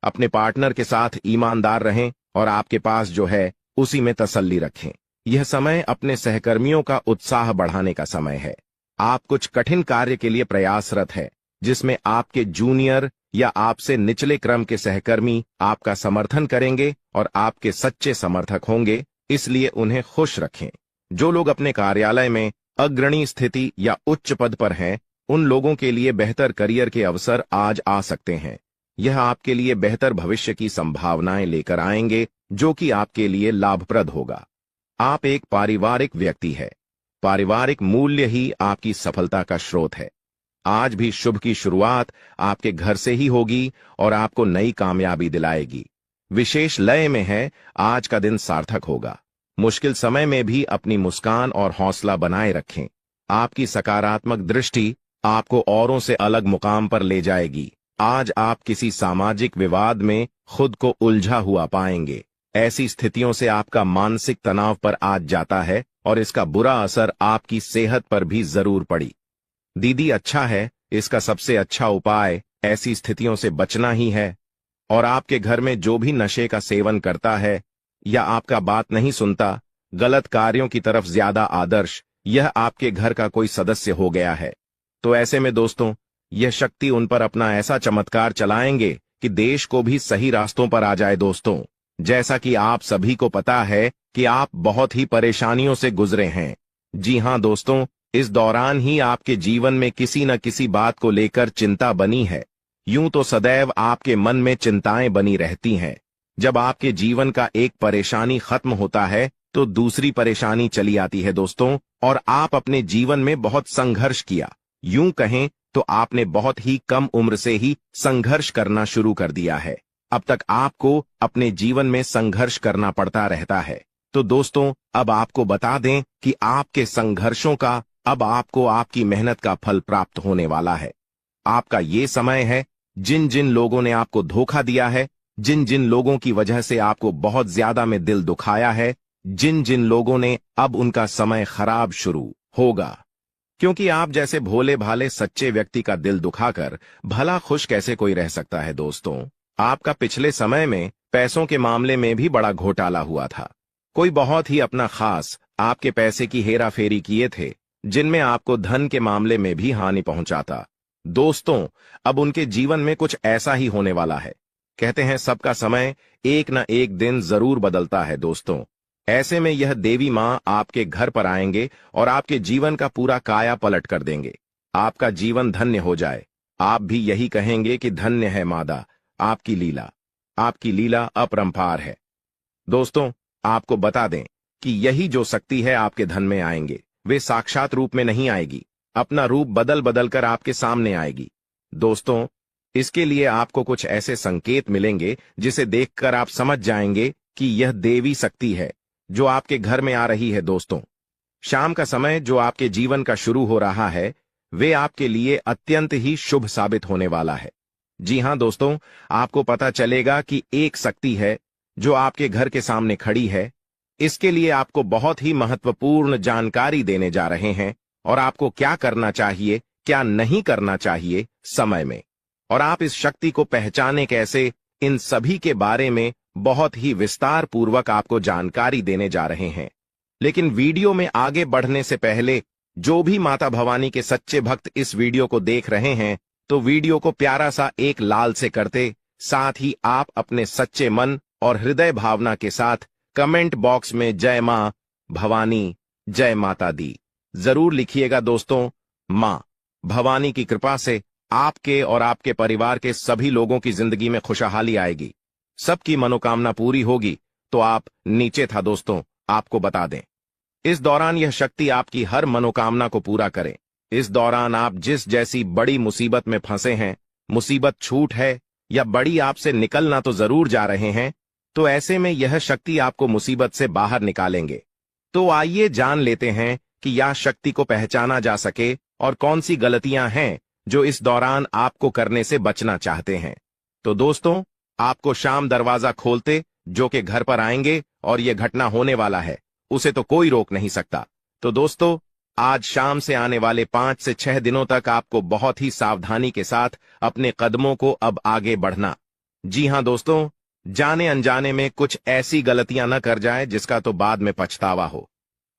अपने पार्टनर के साथ ईमानदार रहें और आपके पास जो है उसी में तसल्ली रखें। यह समय अपने सहकर्मियों का उत्साह बढ़ाने का समय है। आप कुछ कठिन कार्य के लिए प्रयासरत है, जिसमें आपके जूनियर या आपसे निचले क्रम के सहकर्मी आपका समर्थन करेंगे और आपके सच्चे समर्थक होंगे, इसलिए उन्हें खुश रखें। जो लोग अपने कार्यालय में अग्रणी स्थिति या उच्च पद पर हैं, उन लोगों के लिए बेहतर करियर के अवसर आज आ सकते हैं। यह आपके लिए बेहतर भविष्य की संभावनाएं लेकर आएंगे, जो कि आपके लिए लाभप्रद होगा। आप एक पारिवारिक व्यक्ति है। पारिवारिक मूल्य ही आपकी सफलता का स्रोत है। आज भी शुभ की शुरुआत आपके घर से ही होगी और आपको नई कामयाबी दिलाएगी। विशेष लय में है, आज का दिन सार्थक होगा। मुश्किल समय में भी अपनी मुस्कान और हौसला बनाए रखें। आपकी सकारात्मक दृष्टि आपको औरों से अलग मुकाम पर ले जाएगी। आज आप किसी सामाजिक विवाद में खुद को उलझा हुआ पाएंगे। ऐसी स्थितियों से आपका मानसिक तनाव पर आज जाता है और इसका बुरा असर आपकी सेहत पर भी जरूर पड़ी। दीदी, अच्छा है, इसका सबसे अच्छा उपाय ऐसी स्थितियों से बचना ही है। और आपके घर में जो भी नशे का सेवन करता है या आपका बात नहीं सुनता, गलत कार्यों की तरफ ज्यादा आदर्श, यह आपके घर का कोई सदस्य हो गया है। तो ऐसे में दोस्तों, यह शक्ति उन पर अपना ऐसा चमत्कार चलाएंगे कि देश को भी सही रास्तों पर आ जाए। दोस्तों, जैसा कि आप सभी को पता है कि आप बहुत ही परेशानियों से गुजरे हैं। जी हां दोस्तों, इस दौरान ही आपके जीवन में किसी न किसी बात को लेकर चिंता बनी है। यूं तो सदैव आपके मन में चिंताएं बनी रहती हैं। जब आपके जीवन का एक परेशानी खत्म होता है तो दूसरी परेशानी चली आती है दोस्तों, और आप अपने जीवन में बहुत संघर्ष किया। यूं कहें तो आपने बहुत ही कम उम्र से ही संघर्ष करना शुरू कर दिया है। अब तक आपको अपने जीवन में संघर्ष करना पड़ता रहता है। तो दोस्तों अब आपको बता दें कि आपके संघर्षों का अब आपको आपकी मेहनत का फल प्राप्त होने वाला है। आपका ये समय है, जिन जिन लोगों ने आपको धोखा दिया है, जिन जिन लोगों की वजह से आपको बहुत ज्यादा में दिल दुखाया है, जिन जिन लोगों ने, अब उनका समय खराब शुरू होगा। क्योंकि आप जैसे भोले भाले सच्चे व्यक्ति का दिल दुखाकर भला खुश कैसे कोई रह सकता है। दोस्तों आपका पिछले समय में पैसों के मामले में भी बड़ा घोटाला हुआ था। कोई बहुत ही अपना खास आपके पैसे की हेरा फेरी किए थे, जिनमें आपको धन के मामले में भी हानि पहुंचाता। दोस्तों अब उनके जीवन में कुछ ऐसा ही होने वाला है। कहते हैं सबका समय एक न एक दिन जरूर बदलता है। दोस्तों ऐसे में यह देवी मां आपके घर पर आएंगे और आपके जीवन का पूरा काया पलट कर देंगे। आपका जीवन धन्य हो जाए। आप भी यही कहेंगे कि धन्य है मादा, आपकी लीला अपरंपार है। दोस्तों आपको बता दें कि यही जो शक्ति है आपके धन में आएंगे, वे साक्षात रूप में नहीं आएगी, अपना रूप बदल बदल कर आपके सामने आएगी। दोस्तों इसके लिए आपको कुछ ऐसे संकेत मिलेंगे जिसे देखकर आप समझ जाएंगे कि यह देवी शक्ति है जो आपके घर में आ रही है। दोस्तों शाम का समय जो आपके जीवन का शुरू हो रहा है, वे आपके लिए अत्यंत ही शुभ साबित होने वाला है। जी हां दोस्तों, आपको पता चलेगा कि एक शक्ति है जो आपके घर के सामने खड़ी है। इसके लिए आपको बहुत ही महत्वपूर्ण जानकारी देने जा रहे हैं और आपको क्या करना चाहिए, क्या नहीं करना चाहिए समय में, और आप इस शक्ति को पहचाने कैसे, इन सभी के बारे में बहुत ही विस्तार पूर्वक आपको जानकारी देने जा रहे हैं। लेकिन वीडियो में आगे बढ़ने से पहले जो भी माता भवानी के सच्चे भक्त इस वीडियो को देख रहे हैं, तो वीडियो को प्यारा सा एक लाल से करते, साथ ही आप अपने सच्चे मन और हृदय भावना के साथ कमेंट बॉक्स में जय मां भवानी, जय माता दी जरूर लिखिएगा। दोस्तों मां भवानी की कृपा से आपके और आपके परिवार के सभी लोगों की जिंदगी में खुशहाली आएगी, सबकी मनोकामना पूरी होगी। तो आप नीचे था दोस्तों, आपको बता दें इस दौरान यह शक्ति आपकी हर मनोकामना को पूरा करे। इस दौरान आप जिस जैसी बड़ी मुसीबत में फंसे हैं, मुसीबत छूट है या बड़ी आपसे निकलना तो जरूर जा रहे हैं, तो ऐसे में यह शक्ति आपको मुसीबत से बाहर निकालेंगे। तो आइए जान लेते हैं कि यह शक्ति को पहचाना जा सके और कौन सी गलतियां हैं जो इस दौरान आपको करने से बचना चाहते हैं। तो दोस्तों आपको शाम दरवाजा खोलते जो कि घर पर आएंगे और यह घटना होने वाला है, उसे तो कोई रोक नहीं सकता। तो दोस्तों आज शाम से आने वाले 5 से 6 दिनों तक आपको बहुत ही सावधानी के साथ अपने कदमों को अब आगे बढ़ना। जी हां दोस्तों, जाने अनजाने में कुछ ऐसी गलतियां न कर जाए जिसका तो बाद में पछतावा हो।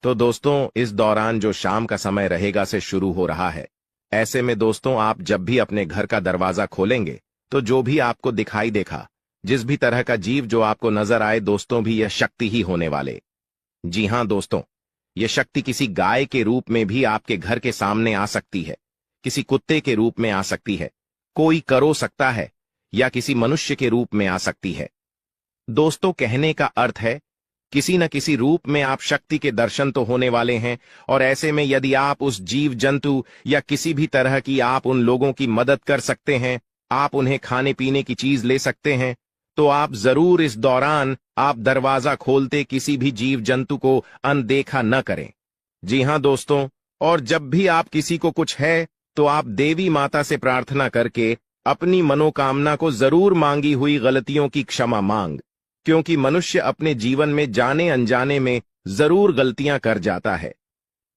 तो दोस्तों इस दौरान जो शाम का समय रहेगा से शुरू हो रहा है। ऐसे में दोस्तों आप जब भी अपने घर का दरवाजा खोलेंगे तो जो भी आपको दिखाई देखा, जिस भी तरह का जीव जो आपको नजर आए, दोस्तों भी यह शक्ति ही होने वाले। जी हां दोस्तों, यह शक्ति किसी गाय के रूप में भी आपके घर के सामने आ सकती है, किसी कुत्ते के रूप में आ सकती है, कोई करो सकता है, या किसी मनुष्य के रूप में आ सकती है। दोस्तों कहने का अर्थ है किसी न किसी रूप में आप शक्ति के दर्शन तो होने वाले हैं। और ऐसे में यदि आप उस जीव जंतु या किसी भी तरह की आप उन लोगों की मदद कर सकते हैं, आप उन्हें खाने पीने की चीज ले सकते हैं, तो आप जरूर इस दौरान आप दरवाजा खोलते किसी भी जीव जंतु को अनदेखा न करें। जी हां दोस्तों, और जब भी आप किसी को कुछ है तो आप देवी माता से प्रार्थना करके अपनी मनोकामना को जरूर मांगी हुई गलतियों की क्षमा मांग, क्योंकि मनुष्य अपने जीवन में जाने अनजाने में जरूर गलतियां कर जाता है।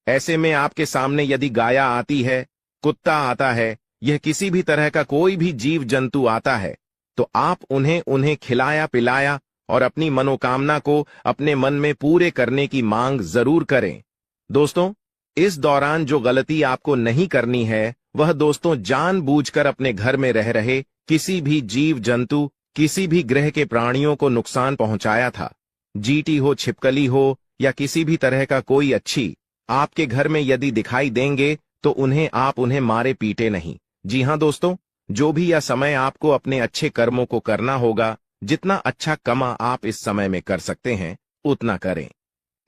ऐसे में आपके सामने यदि गाया आती है, कुत्ता आता है, यह किसी भी तरह का कोई भी जीव जंतु आता है, तो आप उन्हें खिलाया पिलाया और अपनी मनोकामना को अपने मन में पूरे करने की मांग जरूर करें। दोस्तों इस दौरान जो गलती आपको नहीं करनी है, वह दोस्तों जानबूझकर अपने घर में रह रहे किसी भी जीव जंतु, किसी भी ग्रह के प्राणियों को नुकसान पहुंचाया था। जीटी हो, छिपकली हो या किसी भी तरह का कोई अच्छी आपके घर में यदि दिखाई देंगे तो आप उन्हें मारे पीटे नहीं। जी हां दोस्तों, जो भी यह समय आपको अपने अच्छे कर्मों को करना होगा, जितना अच्छा कमा आप इस समय में कर सकते हैं उतना करें।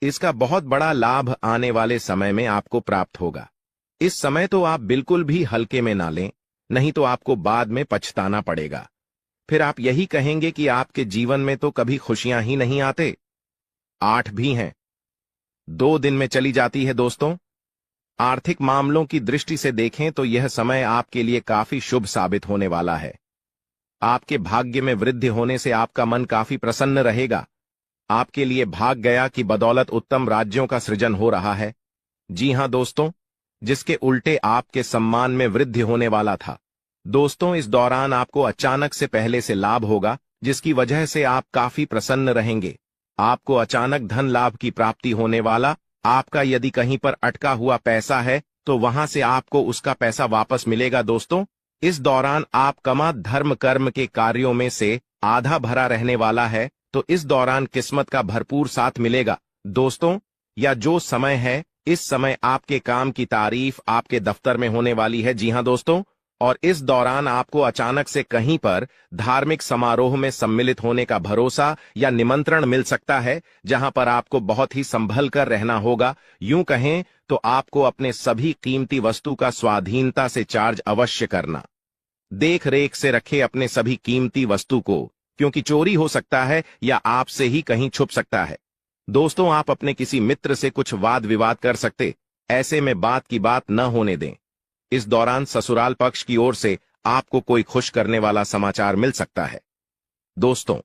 इसका बहुत बड़ा लाभ आने वाले समय में आपको प्राप्त होगा। इस समय तो आप बिल्कुल भी हल्के में ना लें, नहीं तो आपको बाद में पछताना पड़ेगा। फिर आप यही कहेंगे कि आपके जीवन में तो कभी खुशियां ही नहीं आते। 8 भी हैं। 2 दिन में चली जाती है दोस्तों। आर्थिक मामलों की दृष्टि से देखें तो यह समय आपके लिए काफी शुभ साबित होने वाला है। आपके भाग्य में वृद्धि होने से आपका मन काफी प्रसन्न रहेगा। आपके लिए भाग गया कि बदौलत उत्तम राज्यों का सृजन हो रहा है। जी हां दोस्तों, जिसके उल्टे आपके सम्मान में वृद्धि होने वाला था। दोस्तों, इस दौरान आपको अचानक से पहले से लाभ होगा, जिसकी वजह से आप काफी प्रसन्न रहेंगे। आपको अचानक धन लाभ की प्राप्ति होने वाला। आपका यदि कहीं पर अटका हुआ पैसा है तो वहां से आपको उसका पैसा वापस मिलेगा। दोस्तों, इस दौरान आप कमा धर्म कर्म के कार्यों में से आधा भरा रहने वाला है, तो इस दौरान किस्मत का भरपूर साथ मिलेगा। दोस्तों, या जो समय है, इस समय आपके काम की तारीफ आपके दफ्तर में होने वाली है। जी हां दोस्तों, और इस दौरान आपको अचानक से कहीं पर धार्मिक समारोह में सम्मिलित होने का भरोसा या निमंत्रण मिल सकता है, जहां पर आपको बहुत ही संभल कर रहना होगा। यूं कहें तो आपको अपने सभी कीमती वस्तु का स्वाधीनता से चार्ज अवश्य करना। देख रेख से रखे अपने सभी कीमती वस्तु को, क्योंकि चोरी हो सकता है या आपसे ही कहीं छुप सकता है। दोस्तों, आप अपने किसी मित्र से कुछ वाद विवाद कर सकते, ऐसे में बात की बात न होने दें। इस दौरान ससुराल पक्ष की ओर से आपको कोई खुश करने वाला समाचार मिल सकता है। दोस्तों,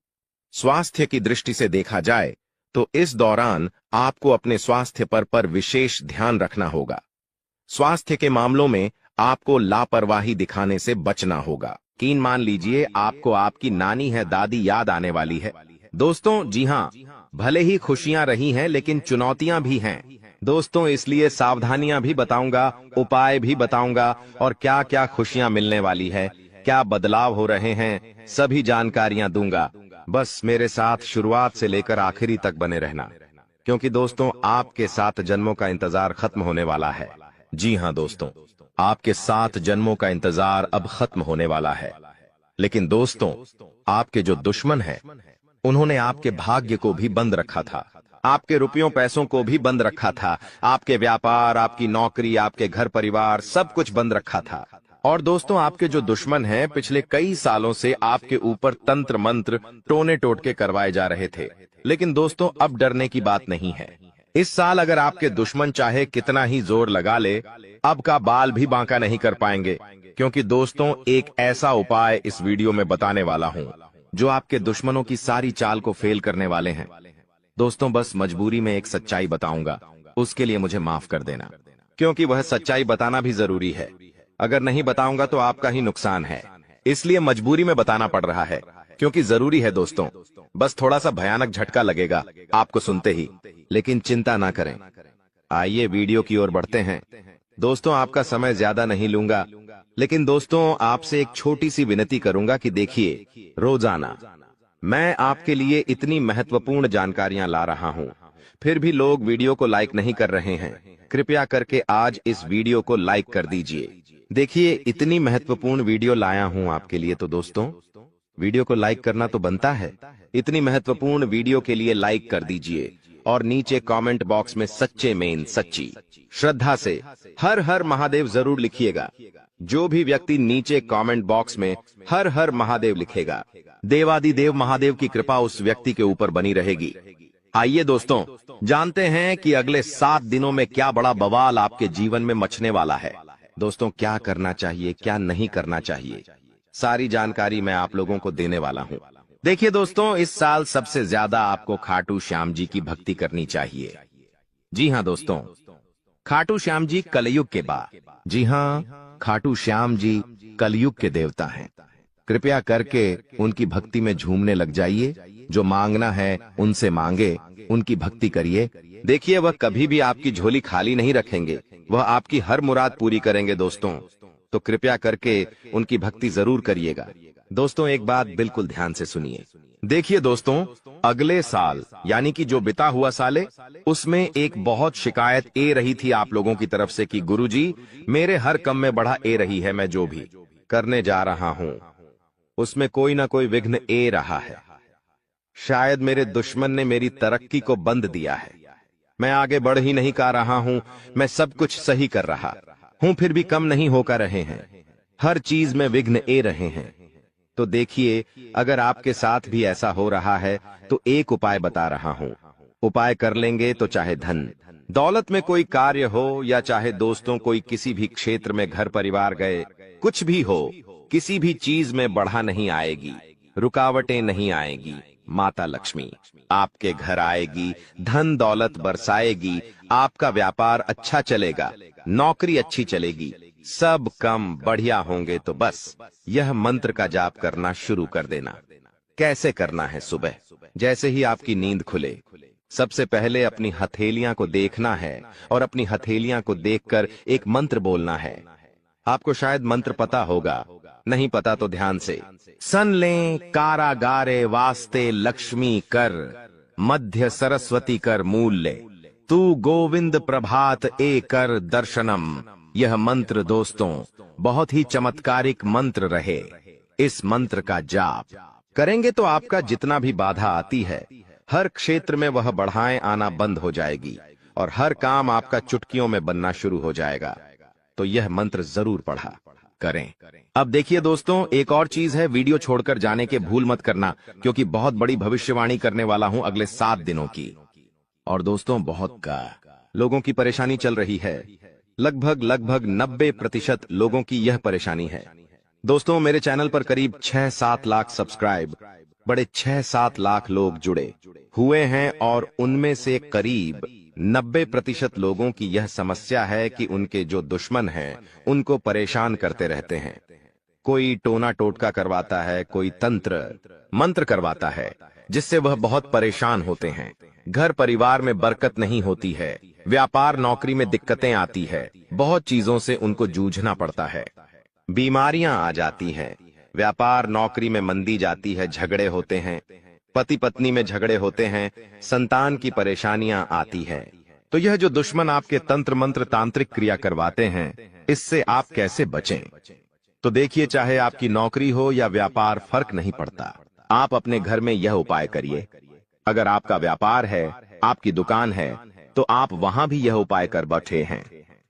स्वास्थ्य की दृष्टि से देखा जाए तो इस दौरान आपको अपने स्वास्थ्य पर विशेष ध्यान रखना होगा। स्वास्थ्य के मामलों में आपको लापरवाही दिखाने से बचना होगा। यकीन मान लीजिए आपको आपकी नानी है दादी याद आने वाली है। दोस्तों, जी हां, भले ही खुशियां रही हैं लेकिन चुनौतियां भी हैं। दोस्तों, इसलिए सावधानियां भी बताऊंगा, उपाय भी बताऊंगा और क्या क्या खुशियां मिलने वाली है, क्या बदलाव हो रहे हैं, सभी जानकारियां दूंगा। बस मेरे साथ शुरुआत से लेकर आखिरी तक बने रहना, क्योंकि दोस्तों आपके 7 जन्मों का इंतजार खत्म होने वाला है। जी हां दोस्तों, आपके 7 जन्मों का इंतजार अब खत्म होने वाला है। लेकिन दोस्तों, आपके जो दुश्मन हैं, उन्होंने आपके भाग्य को भी बंद रखा था, आपके रुपयों पैसों को भी बंद रखा था, आपके व्यापार, आपकी नौकरी, आपके घर परिवार, सब कुछ बंद रखा था। और दोस्तों, आपके जो दुश्मन हैं, पिछले कई सालों से आपके ऊपर तंत्र मंत्र टोने टोटके करवाए जा रहे थे। लेकिन दोस्तों, अब डरने की बात नहीं है। इस साल अगर आपके दुश्मन चाहे कितना ही जोर लगा ले, अब का बाल भी बांका नहीं कर पाएंगे, क्योंकि दोस्तों एक ऐसा उपाय इस वीडियो में बताने वाला हूं जो आपके दुश्मनों की सारी चाल को फेल करने वाले हैं। दोस्तों, बस मजबूरी में एक सच्चाई बताऊंगा, उसके लिए मुझे माफ कर देना, क्योंकि वह सच्चाई बताना भी जरूरी है। अगर नहीं बताऊंगा तो आपका ही नुकसान है, इसलिए मजबूरी में बताना पड़ रहा है, क्योंकि जरूरी है। दोस्तों, बस थोड़ा सा भयानक झटका लगेगा आपको सुनते ही, लेकिन चिंता ना करें। आइए वीडियो की ओर बढ़ते हैं। दोस्तों, आपका समय ज्यादा नहीं लूंगा, लेकिन दोस्तों आपसे एक छोटी सी विनती करूंगा कि देखिए, रोजाना मैं आपके लिए इतनी महत्वपूर्ण जानकारियां ला रहा हूं, फिर भी लोग वीडियो को लाइक नहीं कर रहे हैं। कृपया करके आज इस वीडियो को लाइक कर दीजिए। देखिए, इतनी महत्वपूर्ण वीडियो लाया हूं आपके लिए, तो दोस्तों वीडियो को लाइक करना तो बनता है। इतनी महत्वपूर्ण वीडियो के लिए लाइक कर दीजिए और नीचे कमेंट बॉक्स में सच्चे मेन सच्ची श्रद्धा से हर हर महादेव जरूर लिखिएगा। जो भी व्यक्ति नीचे कमेंट बॉक्स में हर हर महादेव लिखेगा, देवादिदेव महादेव की कृपा उस व्यक्ति के ऊपर बनी रहेगी। आइए दोस्तों, जानते हैं कि अगले 7 दिनों में क्या बड़ा बवाल आपके जीवन में मचने वाला है। दोस्तों, क्या करना चाहिए, क्या नहीं करना चाहिए, सारी जानकारी मैं आप लोगों को देने वाला हूं। देखिए दोस्तों, इस साल सबसे ज्यादा आपको खाटू श्याम जी की भक्ति करनी चाहिए। जी हां दोस्तों, खाटू श्याम जी कलयुग के बाद, जी हां, खाटू श्याम जी कलयुग के देवता हैं। कृपया करके उनकी भक्ति में झूमने लग जाइए। जो मांगना है उनसे मांगे, उनकी भक्ति करिए। देखिए, वह कभी भी आपकी झोली खाली नहीं रखेंगे, वह आपकी हर मुराद पूरी करेंगे। दोस्तों, तो कृपया करके उनकी भक्ति जरूर करिएगा। दोस्तों, एक बात बिल्कुल ध्यान से सुनिए। देखिए दोस्तों, अगले साल यानी कि जो बिता हुआ साल है, उसमें एक बहुत शिकायत ए रही थी आप लोगों की तरफ से कि गुरुजी, मेरे हर काम में बढ़ा ए रही है, मैं जो भी करने जा रहा हूं उसमें कोई ना कोई विघ्न ए रहा है। शायद मेरे दुश्मन ने मेरी तरक्की को बंद दिया है, मैं आगे बढ़ ही नहीं पा रहा हूं, मैं सब कुछ सही कर रहा हूं फिर भी कम नहीं होकर रहे हैं, हर चीज में विघ्न ए रहे हैं। तो देखिए, अगर आपके साथ भी ऐसा हो रहा है तो एक उपाय बता रहा हूं। उपाय कर लेंगे तो चाहे धन दौलत में कोई कार्य हो या चाहे दोस्तों कोई किसी भी क्षेत्र में घर परिवार गए, कुछ भी हो, किसी भी चीज में बढ़ा नहीं आएगी, रुकावटें नहीं आएगी। माता लक्ष्मी आपके घर आएगी, धन दौलत बरसाएगी, आपका व्यापार अच्छा चलेगा, नौकरी अच्छी चलेगी, सब काम बढ़िया होंगे। तो बस यह मंत्र का जाप करना शुरू कर देना। कैसे करना है? सुबह जैसे ही आपकी नींद खुले, सबसे पहले अपनी हथेलियां को देखना है और अपनी हथेलियां को देखकर एक मंत्र बोलना है। आपको शायद मंत्र पता होगा, नहीं पता तो ध्यान से। सन लें कारागारे वास्ते लक्ष्मी कर, मध्य सरस्वती कर मूल्य, तू गोविंद प्रभात ए कर दर्शनम। यह मंत्र दोस्तों बहुत ही चमत्कारिक मंत्र रहे। इस मंत्र का जाप करेंगे तो आपका जितना भी बाधा आती है, हर क्षेत्र में वह बढ़ाएं आना बंद हो जाएगी और हर काम आपका चुटकियों में बनना शुरू हो जाएगा। तो यह मंत्र जरूर पढ़ा करें। अब देखिए दोस्तों, एक और चीज है, वीडियो छोड़कर जाने के भूल मत करना, क्योंकि बहुत बड़ी भविष्यवाणी करने वाला हूं अगले 7 दिनों की। और दोस्तों बहुत का लोगों की परेशानी चल रही है, लगभग 90% लोगों की यह परेशानी है। दोस्तों मेरे चैनल पर करीब 6-7 लाख सब्सक्राइब, बड़े 6-7 लाख लोग जुड़े हुए हैं और उनमें से करीब 90% लोगों की यह समस्या है कि उनके जो दुश्मन हैं उनको परेशान करते रहते हैं। कोई टोना टोटका करवाता है, कोई तंत्र मंत्र करवाता है, जिससे वह बहुत परेशान होते हैं। घर परिवार में बरकत नहीं होती है, व्यापार नौकरी में दिक्कतें आती है, बहुत चीजों से उनको जूझना पड़ता है, बीमारियां आ जाती हैं, व्यापार नौकरी में मंदी जाती है, झगड़े होते हैं, पति पत्नी में झगड़े होते हैं, संतान की परेशानियां आती है। तो यह जो दुश्मन आपके तंत्र मंत्र तांत्रिक क्रिया करवाते हैं, इससे आप कैसे बचें? तो देखिए, चाहे आपकी नौकरी हो या व्यापार, फर्क नहीं पड़ता, आप अपने घर में यह उपाय करिए। अगर आपका व्यापार है, आपकी दुकान है, तो आप वहां भी यह उपाय कर बैठे हैं।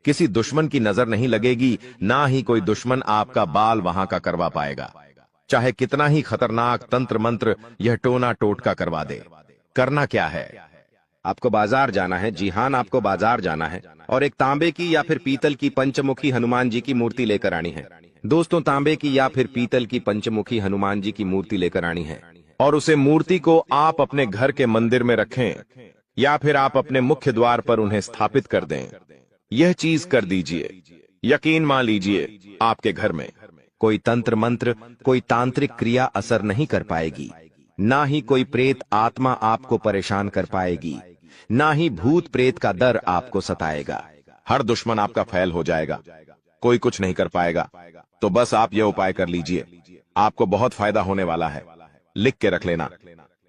किसी दुश्मन की नजर नहीं लगेगी, ना ही कोई दुश्मन आपका बाल वहां का करवा पाएगा, चाहे कितना ही खतरनाक तंत्र मंत्र यह टोना टोटका करवा दे। करना क्या है? आपको बाजार जाना है। जी हां, आपको बाजार जाना है और एक तांबे की या फिर पीतल की पंचमुखी हनुमान जी की मूर्ति लेकर आनी है। दोस्तों तांबे की या फिर पीतल की पंचमुखी हनुमान जी की मूर्ति लेकर आनी है और उसे मूर्ति को आप अपने घर के मंदिर में रखें या फिर आप अपने मुख्य द्वार पर उन्हें स्थापित कर दें। यह चीज कर दीजिए, यकीन मान लीजिए आपके घर में कोई तंत्र मंत्र, कोई तांत्रिक क्रिया असर नहीं कर पाएगी, ना ही कोई प्रेत आत्मा आपको परेशान कर पाएगी, ना ही भूत प्रेत का डर आपको सताएगा। हर दुश्मन आपका फैल हो जाएगा, कोई कुछ नहीं कर पाएगा। तो बस आप यह उपाय कर लीजिए, आपको बहुत फायदा होने वाला है। लिख के रख लेना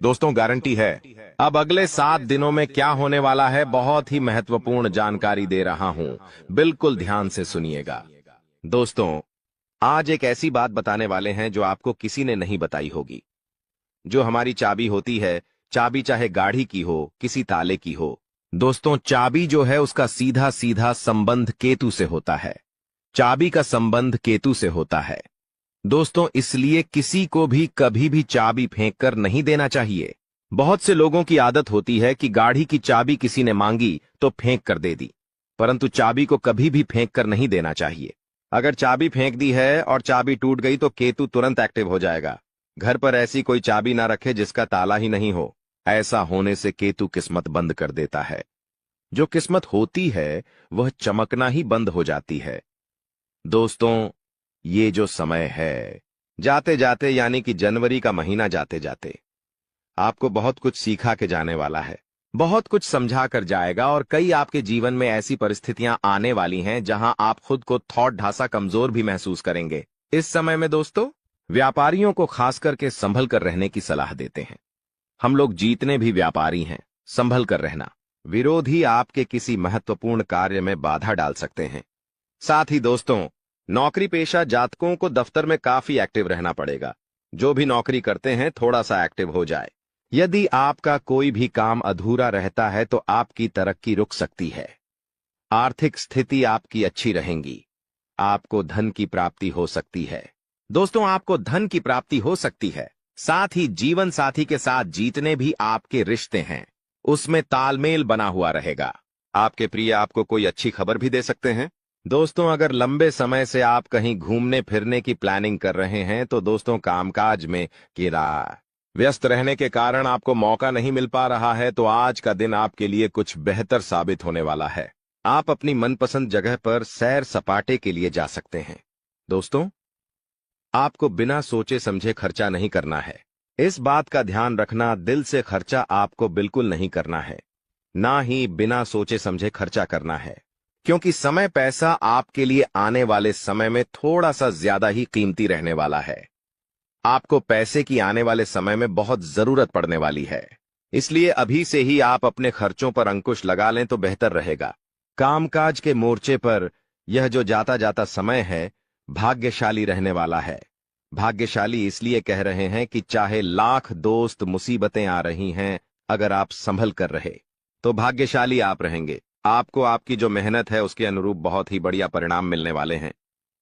दोस्तों, गारंटी है। अब अगले 7 दिनों में क्या होने वाला है, बहुत ही महत्वपूर्ण जानकारी दे रहा हूं, बिल्कुल ध्यान से सुनिएगा। दोस्तों आज एक ऐसी बात बताने वाले हैं जो आपको किसी ने नहीं बताई होगी। जो हमारी चाबी होती है, चाबी चाहे गाड़ी की हो, किसी ताले की हो, दोस्तों चाबी जो है उसका सीधा सीधा संबंध केतु से होता है। चाबी का संबंध केतु से होता है दोस्तों, इसलिए किसी को भी कभी भी चाबी फेंक कर नहीं देना चाहिए। बहुत से लोगों की आदत होती है कि गाड़ी की चाबी किसी ने मांगी तो फेंक कर दे दी, परंतु चाबी को कभी भी फेंक कर नहीं देना चाहिए। अगर चाबी फेंक दी है और चाबी टूट गई तो केतु तुरंत एक्टिव हो जाएगा। घर पर ऐसी कोई चाबी ना रखे जिसका ताला ही नहीं हो, ऐसा होने से केतु किस्मत बंद कर देता है। जो किस्मत होती है वह चमकना ही बंद हो जाती है। दोस्तों ये जो समय है, जाते जाते यानी कि जनवरी का महीना जाते जाते आपको बहुत कुछ सिखा के जाने वाला है, बहुत कुछ समझा कर जाएगा और कई आपके जीवन में ऐसी परिस्थितियां आने वाली हैं जहां आप खुद को थोड़ा ढासा कमजोर भी महसूस करेंगे। इस समय में दोस्तों व्यापारियों को खास करके संभल कर रहने की सलाह देते हैं। हम लोग जीतने भी व्यापारी हैं, संभल कर रहना। विरोधी आपके किसी महत्वपूर्ण कार्य में बाधा डाल सकते हैं। साथ ही दोस्तों नौकरी पेशा जातकों को दफ्तर में काफी एक्टिव रहना पड़ेगा। जो भी नौकरी करते हैं थोड़ा सा एक्टिव हो जाए। यदि आपका कोई भी काम अधूरा रहता है तो आपकी तरक्की रुक सकती है। आर्थिक स्थिति आपकी अच्छी रहेगी, आपको धन की प्राप्ति हो सकती है। दोस्तों आपको धन की प्राप्ति हो सकती है, साथ ही जीवन साथी के साथ जीतने भी आपके रिश्ते हैं। उसमें तालमेल बना हुआ रहेगा। आपके प्रिय आपको कोई अच्छी खबर भी दे सकते हैं। दोस्तों, अगर लंबे समय से आप कहीं घूमने फिरने की प्लानिंग कर रहे हैं तो दोस्तों कामकाज में कीड़ा व्यस्त रहने के कारण आपको मौका नहीं मिल पा रहा है, तो आज का दिन आपके लिए कुछ बेहतर साबित होने वाला है। आप अपनी मनपसंद जगह पर सैर सपाटे के लिए जा सकते हैं। दोस्तों, आपको बिना सोचे समझे खर्चा नहीं करना है। इस बात का ध्यान रखना, दिल से खर्चा आपको बिल्कुल नहीं करना है, ना ही बिना सोचे समझे खर्चा करना है, क्योंकि समय पैसा आपके लिए आने वाले समय में थोड़ा सा ज्यादा ही कीमती रहने वाला है। आपको पैसे की आने वाले समय में बहुत जरूरत पड़ने वाली है, इसलिए अभी से ही आप अपने खर्चों पर अंकुश लगा लें तो बेहतर रहेगा। कामकाज के मोर्चे पर यह जो जाता जाता समय है भाग्यशाली रहने वाला है। भाग्यशाली इसलिए कह रहे हैं कि चाहे लाख दोस्त मुसीबतें आ रही हैं, अगर आप संभल कर रहे तो भाग्यशाली आप रहेंगे। आपको आपकी जो मेहनत है उसके अनुरूप बहुत ही बढ़िया परिणाम मिलने वाले हैं।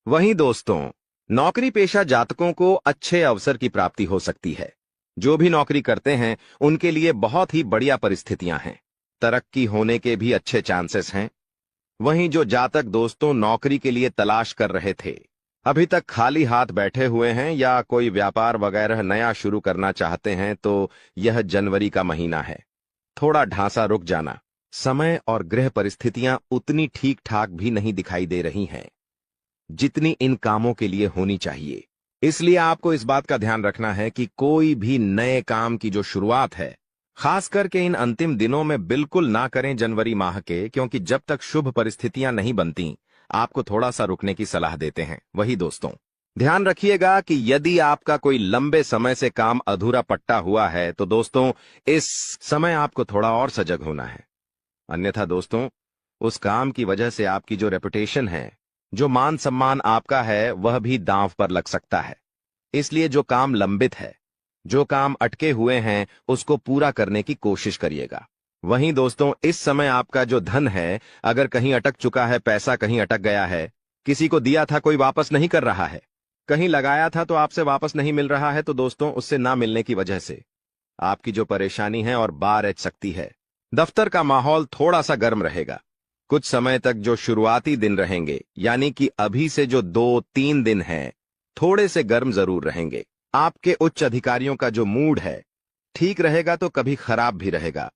वहीं दोस्तों, नौकरी पेशा जातकों को अच्छे अवसर की प्राप्ति हो सकती है। जो भी नौकरी करते हैं उनके लिए बहुत ही बढ़िया परिस्थितियां हैं, तरक्की होने के भी अच्छे चांसेस हैं। वहीं जो जातक दोस्तों नौकरी के लिए तलाश कर रहे थे, अभी तक खाली हाथ बैठे हुए हैं या कोई व्यापार वगैरह नया शुरू करना चाहते हैं, तो यह जनवरी का महीना है। थोड़ा ढांसा रुक जाना। समय और ग्रह परिस्थितियां उतनी ठीक ठाक भी नहीं दिखाई दे रही हैं जितनी इन कामों के लिए होनी चाहिए। इसलिए आपको इस बात का ध्यान रखना है कि कोई भी नए काम की जो शुरुआत है, खास करके इन अंतिम दिनों में बिल्कुल ना करें जनवरी माह के, क्योंकि जब तक शुभ परिस्थितियां नहीं बनती आपको थोड़ा सा रुकने की सलाह देते हैं। वही दोस्तों, ध्यान रखिएगा कि यदि आपका कोई लंबे समय से काम अधूरा पट्टा हुआ है तो दोस्तों इस समय आपको थोड़ा और सजग होना है। अन्यथा दोस्तों, उस काम की वजह से आपकी जो रेपुटेशन है, जो मान सम्मान आपका है, वह भी दांव पर लग सकता है। इसलिए जो काम लंबित है, जो काम अटके हुए हैं, उसको पूरा करने की कोशिश करिएगा। वहीं दोस्तों, इस समय आपका जो धन है, अगर कहीं अटक चुका है, पैसा कहीं अटक गया है, किसी को दिया था कोई वापस नहीं कर रहा है, कहीं लगाया था तो आपसे वापस नहीं मिल रहा है, तो दोस्तों उससे ना मिलने की वजह से आपकी जो परेशानी है और बार ऐच सकती है। दफ्तर का माहौल थोड़ा सा गर्म रहेगा। कुछ समय तक जो शुरुआती दिन रहेंगे, यानी कि अभी से जो 2-3 दिन हैं, थोड़े से गर्म जरूर रहेंगे। आपके उच्च अधिकारियों का जो मूड है ठीक रहेगा तो कभी खराब भी रहेगा।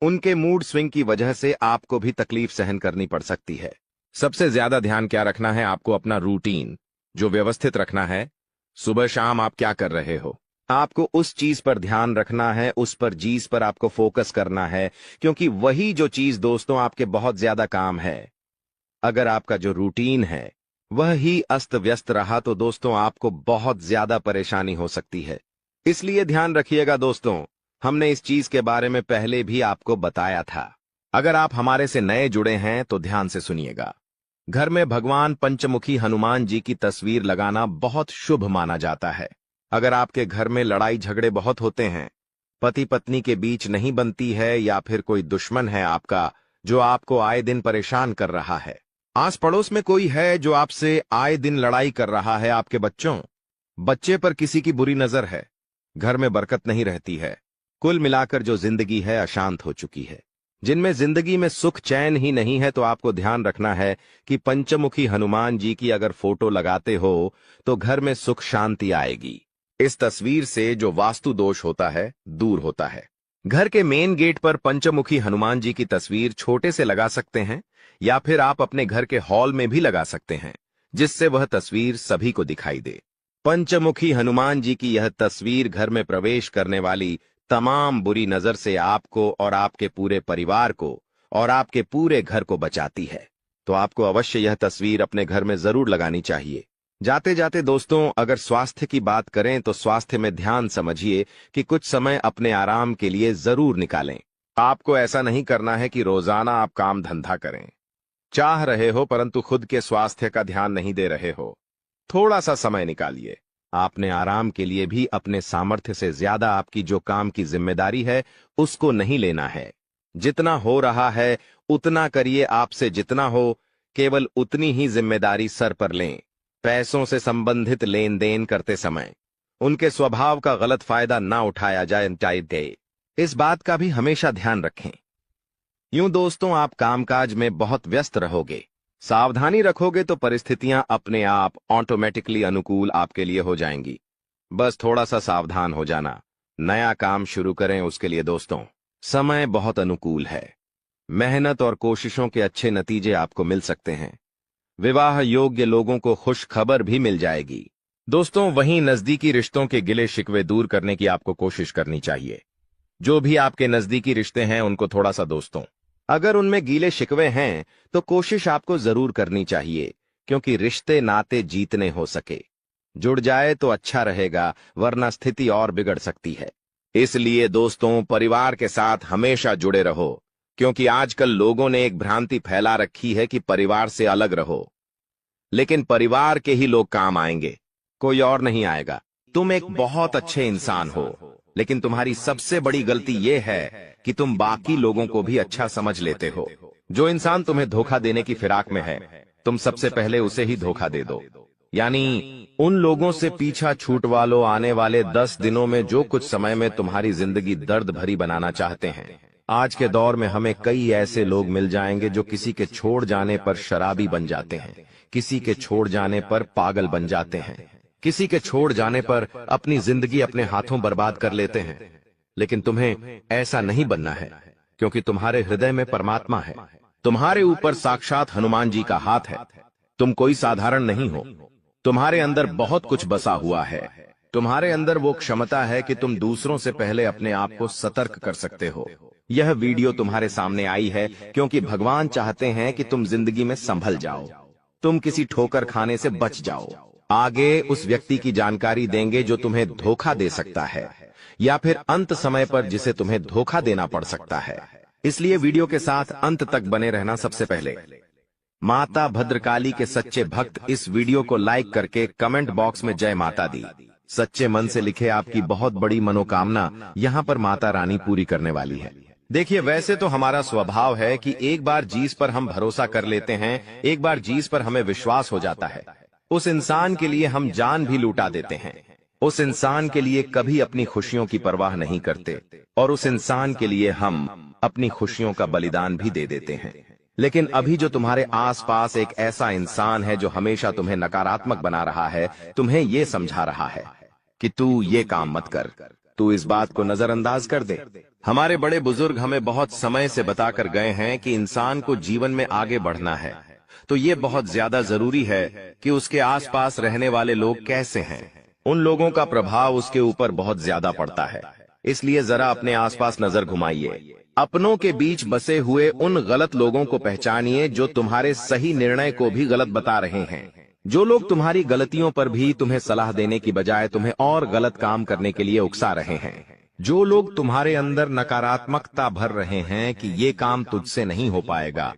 उनके मूड स्विंग की वजह से आपको भी तकलीफ सहन करनी पड़ सकती है। सबसे ज्यादा ध्यान क्या रखना है, आपको अपना रूटीन जो व्यवस्थित रखना है। सुबह शाम आप क्या कर रहे हो, आपको उस चीज पर ध्यान रखना है, उस पर चीज पर आपको फोकस करना है, क्योंकि वही जो चीज दोस्तों आपके बहुत ज्यादा काम है। अगर आपका जो रूटीन है वह ही अस्त व्यस्त रहा तो दोस्तों आपको बहुत ज्यादा परेशानी हो सकती है। इसलिए ध्यान रखिएगा दोस्तों, हमने इस चीज के बारे में पहले भी आपको बताया था। अगर आप हमारे से नए जुड़े हैं तो ध्यान से सुनिएगा। घर में भगवान पंचमुखी हनुमान जी की तस्वीर लगाना बहुत शुभ माना जाता है। अगर आपके घर में लड़ाई झगड़े बहुत होते हैं, पति पत्नी के बीच नहीं बनती है, या फिर कोई दुश्मन है आपका जो आपको आए दिन परेशान कर रहा है, आस पड़ोस में कोई है जो आपसे आए दिन लड़ाई कर रहा है, आपके बच्चे पर किसी की बुरी नजर है, घर में बरकत नहीं रहती है, कुल मिलाकर जो जिंदगी है अशांत हो चुकी है, जिनमें जिंदगी में सुख चैन ही नहीं है, तो आपको ध्यान रखना है कि पंचमुखी हनुमान जी की अगर फोटो लगाते हो तो घर में सुख शांति आएगी। इस तस्वीर से जो वास्तु दोष होता है दूर होता है। घर के मेन गेट पर पंचमुखी हनुमान जी की तस्वीर छोटे से लगा सकते हैं, या फिर आप अपने घर के हॉल में भी लगा सकते हैं, जिससे वह तस्वीर सभी को दिखाई दे। पंचमुखी हनुमान जी की यह तस्वीर घर में प्रवेश करने वाली तमाम बुरी नजर से आपको और आपके पूरे परिवार को और आपके पूरे घर को बचाती है। तो आपको अवश्य यह तस्वीर अपने घर में जरूर लगानी चाहिए। जाते जाते दोस्तों, अगर स्वास्थ्य की बात करें तो स्वास्थ्य में ध्यान समझिए कि कुछ समय अपने आराम के लिए जरूर निकालें। आपको ऐसा नहीं करना है कि रोजाना आप काम धंधा करें, चाह रहे हो परंतु खुद के स्वास्थ्य का ध्यान नहीं दे रहे हो। थोड़ा सा समय निकालिए। आपने आराम के लिए भी अपने सामर्थ्य से ज्यादा आपकी जो काम की जिम्मेदारी है उसको नहीं लेना है। जितना हो रहा है उतना करिए, आपसे जितना हो केवल उतनी ही जिम्मेदारी सर पर लें। पैसों से संबंधित लेन देन करते समय उनके स्वभाव का गलत फायदा ना उठाया जाए। इस बात का भी हमेशा ध्यान रखें। यूं दोस्तों, आप कामकाज में बहुत व्यस्त रहोगे। सावधानी रखोगे तो परिस्थितियां अपने आप ऑटोमेटिकली अनुकूल आपके लिए हो जाएंगी। बस थोड़ा सा सावधान हो जाना। नया काम शुरू करें उसके लिए दोस्तों समय बहुत अनुकूल है। मेहनत और कोशिशों के अच्छे नतीजे आपको मिल सकते हैं। विवाह योग्य लोगों को खुश खबर भी मिल जाएगी। दोस्तों, वहीं नजदीकी रिश्तों के गिले शिकवे दूर करने की आपको कोशिश करनी चाहिए। जो भी आपके नजदीकी रिश्ते हैं उनको थोड़ा सा दोस्तों, अगर उनमें गीले शिकवे हैं तो कोशिश आपको जरूर करनी चाहिए, क्योंकि रिश्ते नाते जीतने हो सके। जुड़ जाए तो अच्छा रहेगा, वरना स्थिति और बिगड़ सकती है। इसलिए दोस्तों, परिवार के साथ हमेशा जुड़े रहो, क्योंकि आजकल लोगों ने एक भ्रांति फैला रखी है कि परिवार से अलग रहो, लेकिन परिवार के ही लोग काम आएंगे, कोई और नहीं आएगा। तुम एक बहुत अच्छे इंसान हो, लेकिन तुम्हारी सबसे बड़ी गलती यह है कि तुम बाकी लोगों को भी अच्छा समझ लेते हो। जो इंसान तुम्हें धोखा देने की फिराक में है, तुम सबसे पहले उसे ही धोखा दे दो। यानी उन लोगों से पीछा छूटवा लो आने वाले 10 दिनों में, जो कुछ समय में तुम्हारी जिंदगी दर्द भरी बनाना चाहते हैं। आज के दौर में हमें कई ऐसे लोग मिल जाएंगे जो किसी के छोड़ जाने पर शराबी बन जाते हैं, किसी के छोड़ जाने पर पागल बन जाते हैं, किसी के छोड़ जाने पर अपनी जिंदगी अपने हाथों बर्बाद कर लेते हैं। लेकिन तुम्हें ऐसा नहीं बनना है, क्योंकि तुम्हारे हृदय में परमात्मा है। तुम्हारे ऊपर साक्षात हनुमान जी का हाथ है। तुम कोई साधारण नहीं हो। तुम्हारे अंदर बहुत कुछ बसा हुआ है। तुम्हारे अंदर वो क्षमता है कि तुम दूसरों से पहले अपने आप को सतर्क कर सकते हो। यह वीडियो तुम्हारे सामने आई है क्योंकि भगवान चाहते हैं कि तुम जिंदगी में संभल जाओ, तुम किसी ठोकर खाने से बच जाओ। आगे उस व्यक्ति की जानकारी देंगे जो तुम्हें धोखा दे सकता है, या फिर अंत समय पर जिसे तुम्हें धोखा देना पड़ सकता है। इसलिए वीडियो के साथ अंत तक बने रहना। सबसे पहले माता भद्रकाली के सच्चे भक्त इस वीडियो को लाइक करके कमेंट बॉक्स में जय माता दी सच्चे मन से लिखे। आपकी बहुत बड़ी मनोकामना यहाँ पर माता रानी पूरी करने वाली है। देखिए, वैसे तो हमारा स्वभाव है कि एक बार जिस पर हम भरोसा कर लेते हैं, एक बार जिस पर हमें विश्वास हो जाता है, उस इंसान के लिए हम जान भी लूटा देते हैं। उस इंसान के लिए कभी अपनी खुशियों की परवाह नहीं करते, और उस इंसान के लिए हम अपनी खुशियों का बलिदान भी दे देते हैं। लेकिन अभी जो तुम्हारे आसपास एक ऐसा इंसान है जो हमेशा तुम्हें नकारात्मक बना रहा है, तुम्हें ये समझा रहा है कि तू ये काम मत कर, तू इस बात को नजरअंदाज कर दे। हमारे बड़े बुजुर्ग हमें बहुत समय से बताकर गए हैं कि इंसान को जीवन में आगे बढ़ना है तो ये बहुत ज्यादा जरूरी है कि उसके आसपास रहने वाले लोग कैसे हैं। उन लोगों का प्रभाव उसके ऊपर बहुत ज्यादा पड़ता है। इसलिए जरा अपने आसपास नजर घुमाइए। अपनों के बीच बसे हुए उन गलत लोगों को पहचानिए जो तुम्हारे सही निर्णय को भी गलत बता रहे हैं। जो लोग तुम्हारी गलतियों पर भी तुम्हें सलाह देने की बजाय तुम्हें और गलत काम करने के लिए उकसा रहे हैं। जो लोग तुम्हारे अंदर नकारात्मकता भर रहे हैं कि ये काम तुझसे नहीं हो पाएगा,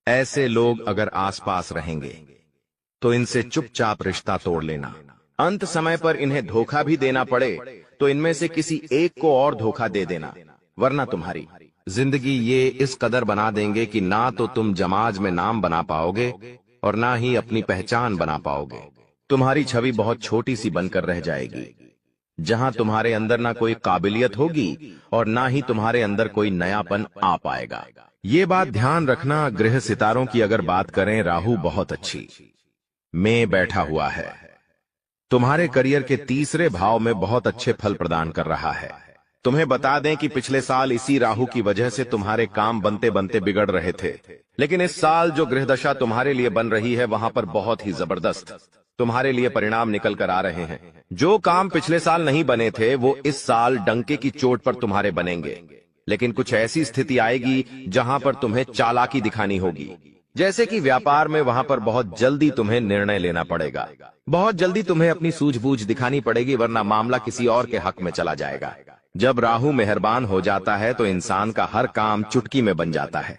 ऐसे लोग अगर आसपास रहेंगे तो इनसे चुपचाप रिश्ता तोड़ लेना। अंत समय पर इन्हें धोखा भी देना पड़े तो इनमें से किसी एक को और धोखा दे देना, वरना तुम्हारी जिंदगी ये इस कदर बना देंगे कि ना तो तुम समाज में नाम बना पाओगे और ना ही अपनी पहचान बना पाओगे। तुम्हारी छवि बहुत छोटी सी बनकर रह जाएगी, जहां तुम्हारे अंदर ना कोई काबिलियत होगी और ना ही तुम्हारे अंदर कोई नयापन आ पाएगा। ये बात ध्यान रखना। गृह सितारों की अगर बात करें, राहु बहुत अच्छी में बैठा हुआ है। तुम्हारे करियर के तीसरे भाव में बहुत अच्छे फल प्रदान कर रहा है। तुम्हें बता दें कि पिछले साल इसी राहु की वजह से तुम्हारे काम बनते बनते बिगड़ रहे थे, लेकिन इस साल जो गृह दशा तुम्हारे लिए बन रही है वहां पर बहुत ही जबरदस्त तुम्हारे लिए परिणाम निकल कर आ रहे हैं। जो काम पिछले साल नहीं बने थे वो इस साल डंके की चोट पर तुम्हारे बनेंगे। लेकिन कुछ ऐसी स्थिति आएगी जहां पर तुम्हें चालाकी दिखानी होगी, जैसे कि व्यापार में। वहां पर बहुत जल्दी तुम्हें निर्णय लेना पड़ेगा, बहुत जल्दी तुम्हें अपनी सूझबूझ दिखानी पड़ेगी, वरना मामला किसी और के हक में चला जाएगा। जब राहु मेहरबान हो जाता है तो इंसान का हर काम चुटकी में बन जाता है।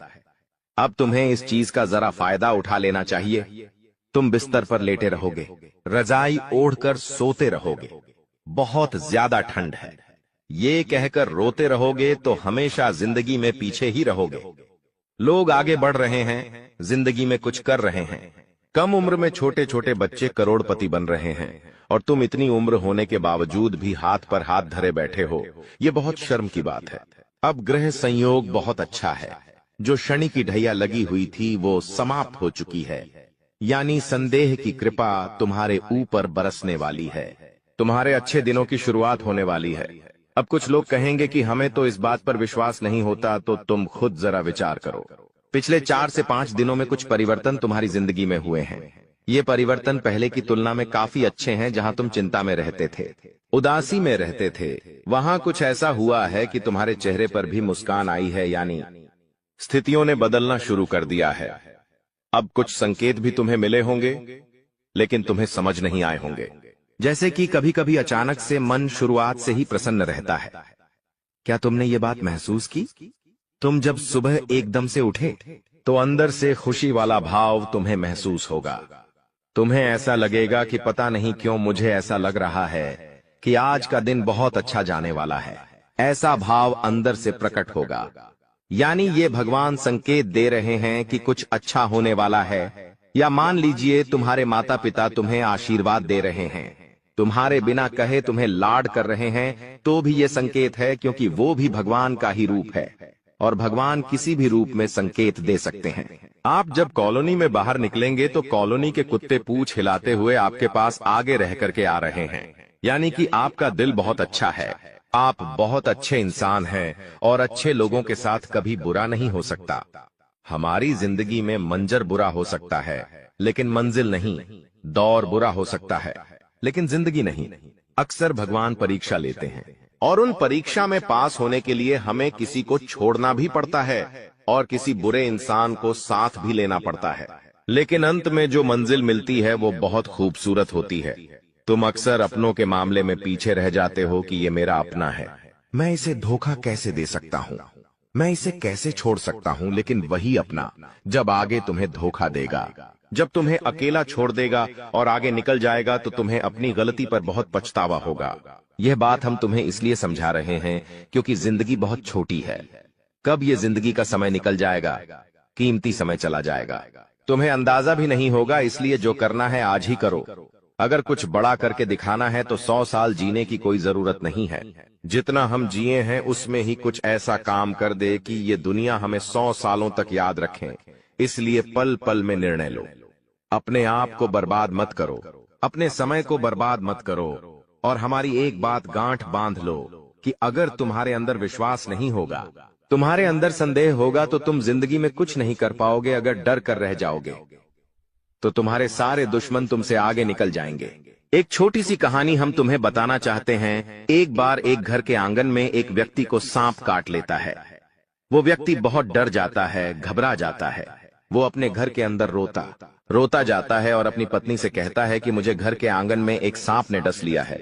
अब तुम्हें इस चीज का जरा फायदा उठा लेना चाहिए। तुम बिस्तर पर लेटे रहोगे, रजाई ओढ़कर सोते रहोगे। बहुत ज्यादा ठंड है, ये कहकर रोते रहोगे तो हमेशा जिंदगी में पीछे ही रहोगे। लोग आगे बढ़ रहे हैं, जिंदगी में कुछ कर रहे हैं। कम उम्र में छोटे छोटे बच्चे करोड़पति बन रहे हैं, और तुम इतनी उम्र होने के बावजूद भी हाथ पर हाथ धरे बैठे हो। ये बहुत शर्म की बात है। अब ग्रह संयोग बहुत अच्छा है। जो शनि की ढैया लगी हुई थी वो समाप्त हो चुकी है, यानी संदेह की कृपा तुम्हारे ऊपर बरसने वाली है। तुम्हारे अच्छे दिनों की शुरुआत होने वाली है। अब कुछ लोग कहेंगे कि हमें तो इस बात पर विश्वास नहीं होता, तो तुम खुद जरा विचार करो। पिछले 4 से 5 दिनों में कुछ परिवर्तन तुम्हारी जिंदगी में हुए हैं। ये परिवर्तन पहले की तुलना में काफी अच्छे हैं। जहां तुम चिंता में रहते थे, उदासी में रहते थे, वहां कुछ ऐसा हुआ है कि तुम्हारे चेहरे पर भी मुस्कान आई है, यानी स्थितियों ने बदलना शुरू कर दिया है। अब कुछ संकेत भी तुम्हें मिले होंगे, लेकिन तुम्हें समझ नहीं आए होंगे। जैसे कि कभी कभी अचानक से मन शुरुआत से ही प्रसन्न रहता है। क्या तुमने ये बात महसूस की? तुम जब सुबह एकदम से उठे तो अंदर से खुशी वाला भाव तुम्हें महसूस होगा। तुम्हें ऐसा लगेगा कि पता नहीं क्यों मुझे ऐसा लग रहा है कि आज का दिन बहुत अच्छा जाने वाला है। ऐसा भाव अंदर से प्रकट होगा, यानी ये भगवान संकेत दे रहे हैं कि कुछ अच्छा होने वाला है। या मान लीजिए तुम्हारे माता पिता तुम्हें आशीर्वाद दे रहे हैं, तुम्हारे बिना कहे तुम्हें लाड कर रहे हैं, तो भी ये संकेत है, क्योंकि वो भी भगवान का ही रूप है और भगवान किसी भी रूप में संकेत दे सकते हैं। आप जब कॉलोनी में बाहर निकलेंगे तो कॉलोनी के कुत्ते पूंछ हिलाते हुए आपके पास आगे रह करके आ रहे हैं, यानी कि आपका दिल बहुत अच्छा है। आप बहुत अच्छे इंसान हैं और अच्छे लोगों के साथ कभी बुरा नहीं हो सकता। हमारी जिंदगी में मंजर बुरा हो सकता है, लेकिन मंजिल नहीं। दौर बुरा हो सकता है, लेकिन जिंदगी नहीं। अक्सर भगवान परीक्षा लेते हैं और उन परीक्षा में पास होने के लिए हमें किसी को छोड़ना भी पड़ता है और किसी बुरे इंसान को साथ भी लेना पड़ता है, लेकिन अंत में जो मंजिल मिलती है वो बहुत खूबसूरत होती है। तुम अक्सर अपनों के मामले में पीछे रह जाते हो कि ये मेरा अपना है, मैं इसे धोखा कैसे दे सकता हूँ, मैं इसे कैसे छोड़ सकता हूँ। लेकिन वही अपना जब आगे तुम्हें धोखा देगा, जब तुम्हें अकेला छोड़ देगा और आगे निकल जाएगा, तो तुम्हें अपनी गलती पर बहुत पछतावा होगा। यह बात हम तुम्हें इसलिए समझा रहे हैं क्योंकि जिंदगी बहुत छोटी है। कब ये जिंदगी का समय निकल जाएगा, कीमती समय चला जाएगा, तुम्हें अंदाजा भी नहीं होगा। इसलिए जो करना है आज ही करो। अगर कुछ बड़ा करके दिखाना है तो 100 साल जीने की कोई जरूरत नहीं है। जितना हम जिए हैं उसमें ही कुछ ऐसा काम कर दे कि ये दुनिया हमें 100 सालों तक याद रखें। इसलिए पल पल में निर्णय लो। अपने आप को बर्बाद मत करो, अपने समय को बर्बाद मत करो। और हमारी एक बात गांठ बांध लो कि अगर तुम्हारे अंदर विश्वास नहीं होगा, तुम्हारे अंदर संदेह होगा, तो तुम जिंदगी में कुछ नहीं कर पाओगे। अगर डर कर रह जाओगे तो तुम्हारे सारे दुश्मन तुमसे आगे निकल जाएंगे। एक छोटी सी कहानी हम तुम्हें बताना चाहते हैं। एक बार एक घर के आंगन में एक व्यक्ति को सांप काट लेता है। वो व्यक्ति बहुत डर जाता है, घबरा जाता है। वो अपने घर के अंदर रोता जाता है और अपनी पत्नी से कहता है कि मुझे घर के आंगन में एक सांप ने डस लिया है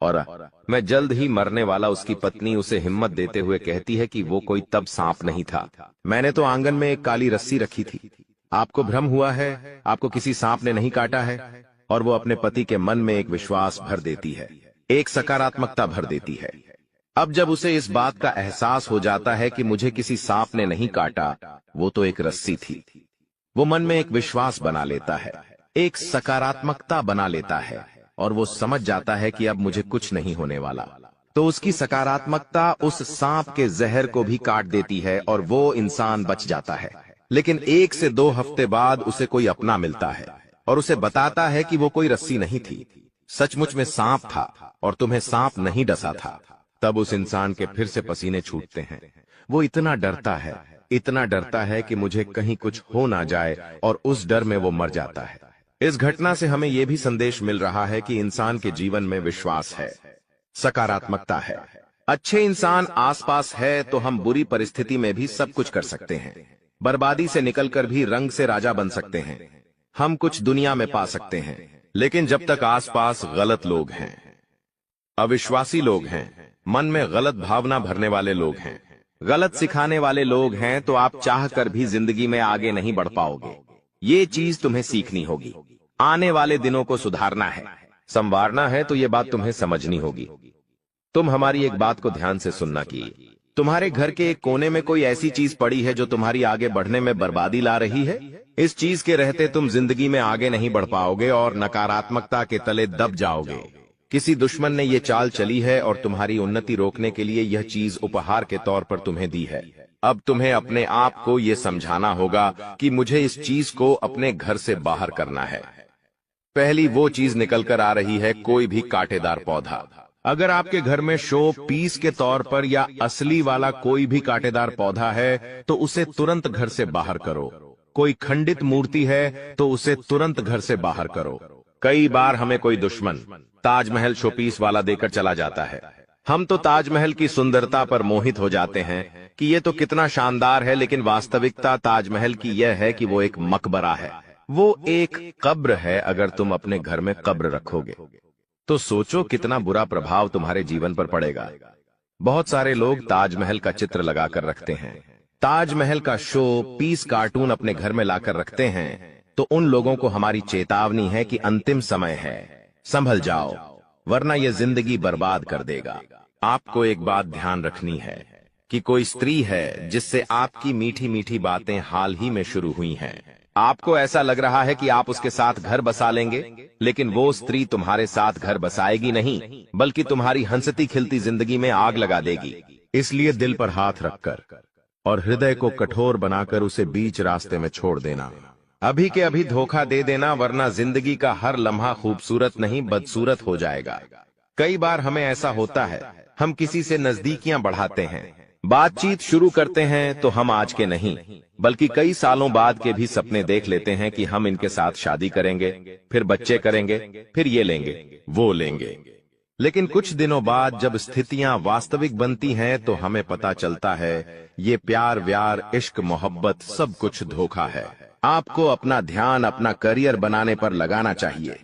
और मैं जल्द ही मरने वाला। उसकी पत्नी उसे हिम्मत देते हुए कहती है कि वो कोई तब सांप नहीं था, मैंने तो आंगन में एक काली रस्सी रखी थी। आपको भ्रम हुआ है, आपको किसी सांप ने नहीं काटा है। और वो अपने पति के मन में एक विश्वास भर देती है, एक सकारात्मकता भर देती है। अब जब उसे इस बात का एहसास हो जाता है कि मुझे किसी सांप ने नहीं काटा, वो तो एक रस्सी थी, वो मन में एक विश्वास बना लेता है, एक सकारात्मकता बना लेता है और वो समझ जाता है कि अब मुझे कुछ नहीं होने वाला। तो उसकी सकारात्मकता उस सांप के जहर को भी काट देती है और वो इंसान बच जाता है। लेकिन 1 से 2 हफ्ते बाद उसे कोई अपना मिलता है और उसे बताता है कि वो कोई रस्सी नहीं थी, सचमुच में सांप था और तुम्हें सांप नहीं डसा था। तब उस इंसान के फिर से पसीने छूटते हैं। वो इतना डरता है कि मुझे कहीं कुछ हो ना जाए और उस डर में वो मर जाता है। इस घटना से हमें यह भी संदेश मिल रहा है कि इंसान के जीवन में विश्वास है, सकारात्मकता है, अच्छे इंसान आसपास है तो हम बुरी परिस्थिति में भी सब कुछ कर सकते हैं। बर्बादी से निकलकर भी रंग से राजा बन सकते हैं। हम कुछ दुनिया में पा सकते हैं, लेकिन जब तक आसपास गलत लोग हैं, अविश्वासी लोग हैं, मन में गलत भावना भरने वाले लोग हैं, गलत सिखाने वाले लोग हैं, तो आप चाहकर भी जिंदगी में आगे नहीं बढ़ पाओगे। ये चीज तुम्हें सीखनी होगी। आने वाले दिनों को सुधारना है, संवारना है, तो ये बात तुम्हें समझनी होगी। तुम हमारी एक बात को ध्यान से सुनना कि तुम्हारे घर के एक कोने में कोई ऐसी चीज पड़ी है जो तुम्हारी आगे बढ़ने में बर्बादी ला रही है। इस चीज के रहते तुम जिंदगी में आगे नहीं बढ़ पाओगे और नकारात्मकता के तले दब जाओगे। किसी दुश्मन ने ये चाल चली है और तुम्हारी उन्नति रोकने के लिए यह चीज उपहार के तौर पर तुम्हें दी है। अब तुम्हें अपने आप को ये समझाना होगा कि मुझे इस चीज को अपने घर से बाहर करना है। पहली वो चीज निकल कर आ रही है, कोई भी कांटेदार पौधा। अगर आपके घर में शो पीस के तौर पर या असली वाला कोई भी कांटेदार पौधा है तो उसे तुरंत घर से बाहर करो। कोई खंडित मूर्ति है तो उसे तुरंत घर से बाहर करो। कई बार हमें कोई दुश्मन ताजमहल शोपीस वाला देकर चला जाता है। हम तो ताजमहल की सुंदरता पर मोहित हो जाते हैं कि ये तो कितना शानदार है, लेकिन वास्तविकता ताजमहल की यह है कि वो एक मकबरा है, वो एक कब्र है। अगर तुम अपने घर में कब्र रखोगे तो सोचो कितना बुरा प्रभाव तुम्हारे जीवन पर पड़ेगा। बहुत सारे लोग ताजमहल का चित्र लगाकर रखते हैं, ताजमहल का शो पीस कार्टून अपने घर में लाकर रखते हैं, तो उन लोगों को हमारी चेतावनी है कि अंतिम समय है, संभल जाओ, वरना यह जिंदगी बर्बाद कर देगा। आपको एक बात ध्यान रखनी है कि कोई स्त्री है जिससे आपकी मीठी मीठी बातें हाल ही में शुरू हुई हैं। आपको ऐसा लग रहा है कि आप उसके साथ घर बसा लेंगे, लेकिन वो स्त्री तुम्हारे साथ घर बसाएगी नहीं, बल्कि तुम्हारी हंसती खिलती जिंदगी में आग लगा देगी। इसलिए दिल पर हाथ रखकर और हृदय को कठोर बनाकर उसे बीच रास्ते में छोड़ देना। अभी के अभी धोखा दे देना, वरना जिंदगी का हर लम्हा खूबसूरत नहीं बदसूरत हो जाएगा। कई बार हमें ऐसा होता है, हम किसी से नजदीकियां बढ़ाते हैं, बातचीत शुरू करते हैं, तो हम आज के नहीं बल्कि कई सालों बाद के भी सपने देख लेते हैं कि हम इनके साथ शादी करेंगे, फिर बच्चे करेंगे, फिर ये लेंगे वो लेंगे। लेकिन कुछ दिनों बाद जब स्थितियां वास्तविक बनती हैं तो हमें पता चलता है ये प्यार व्यार इश्क मोहब्बत सब कुछ धोखा है। आपको अपना ध्यान अपना करियर बनाने पर लगाना चाहिए।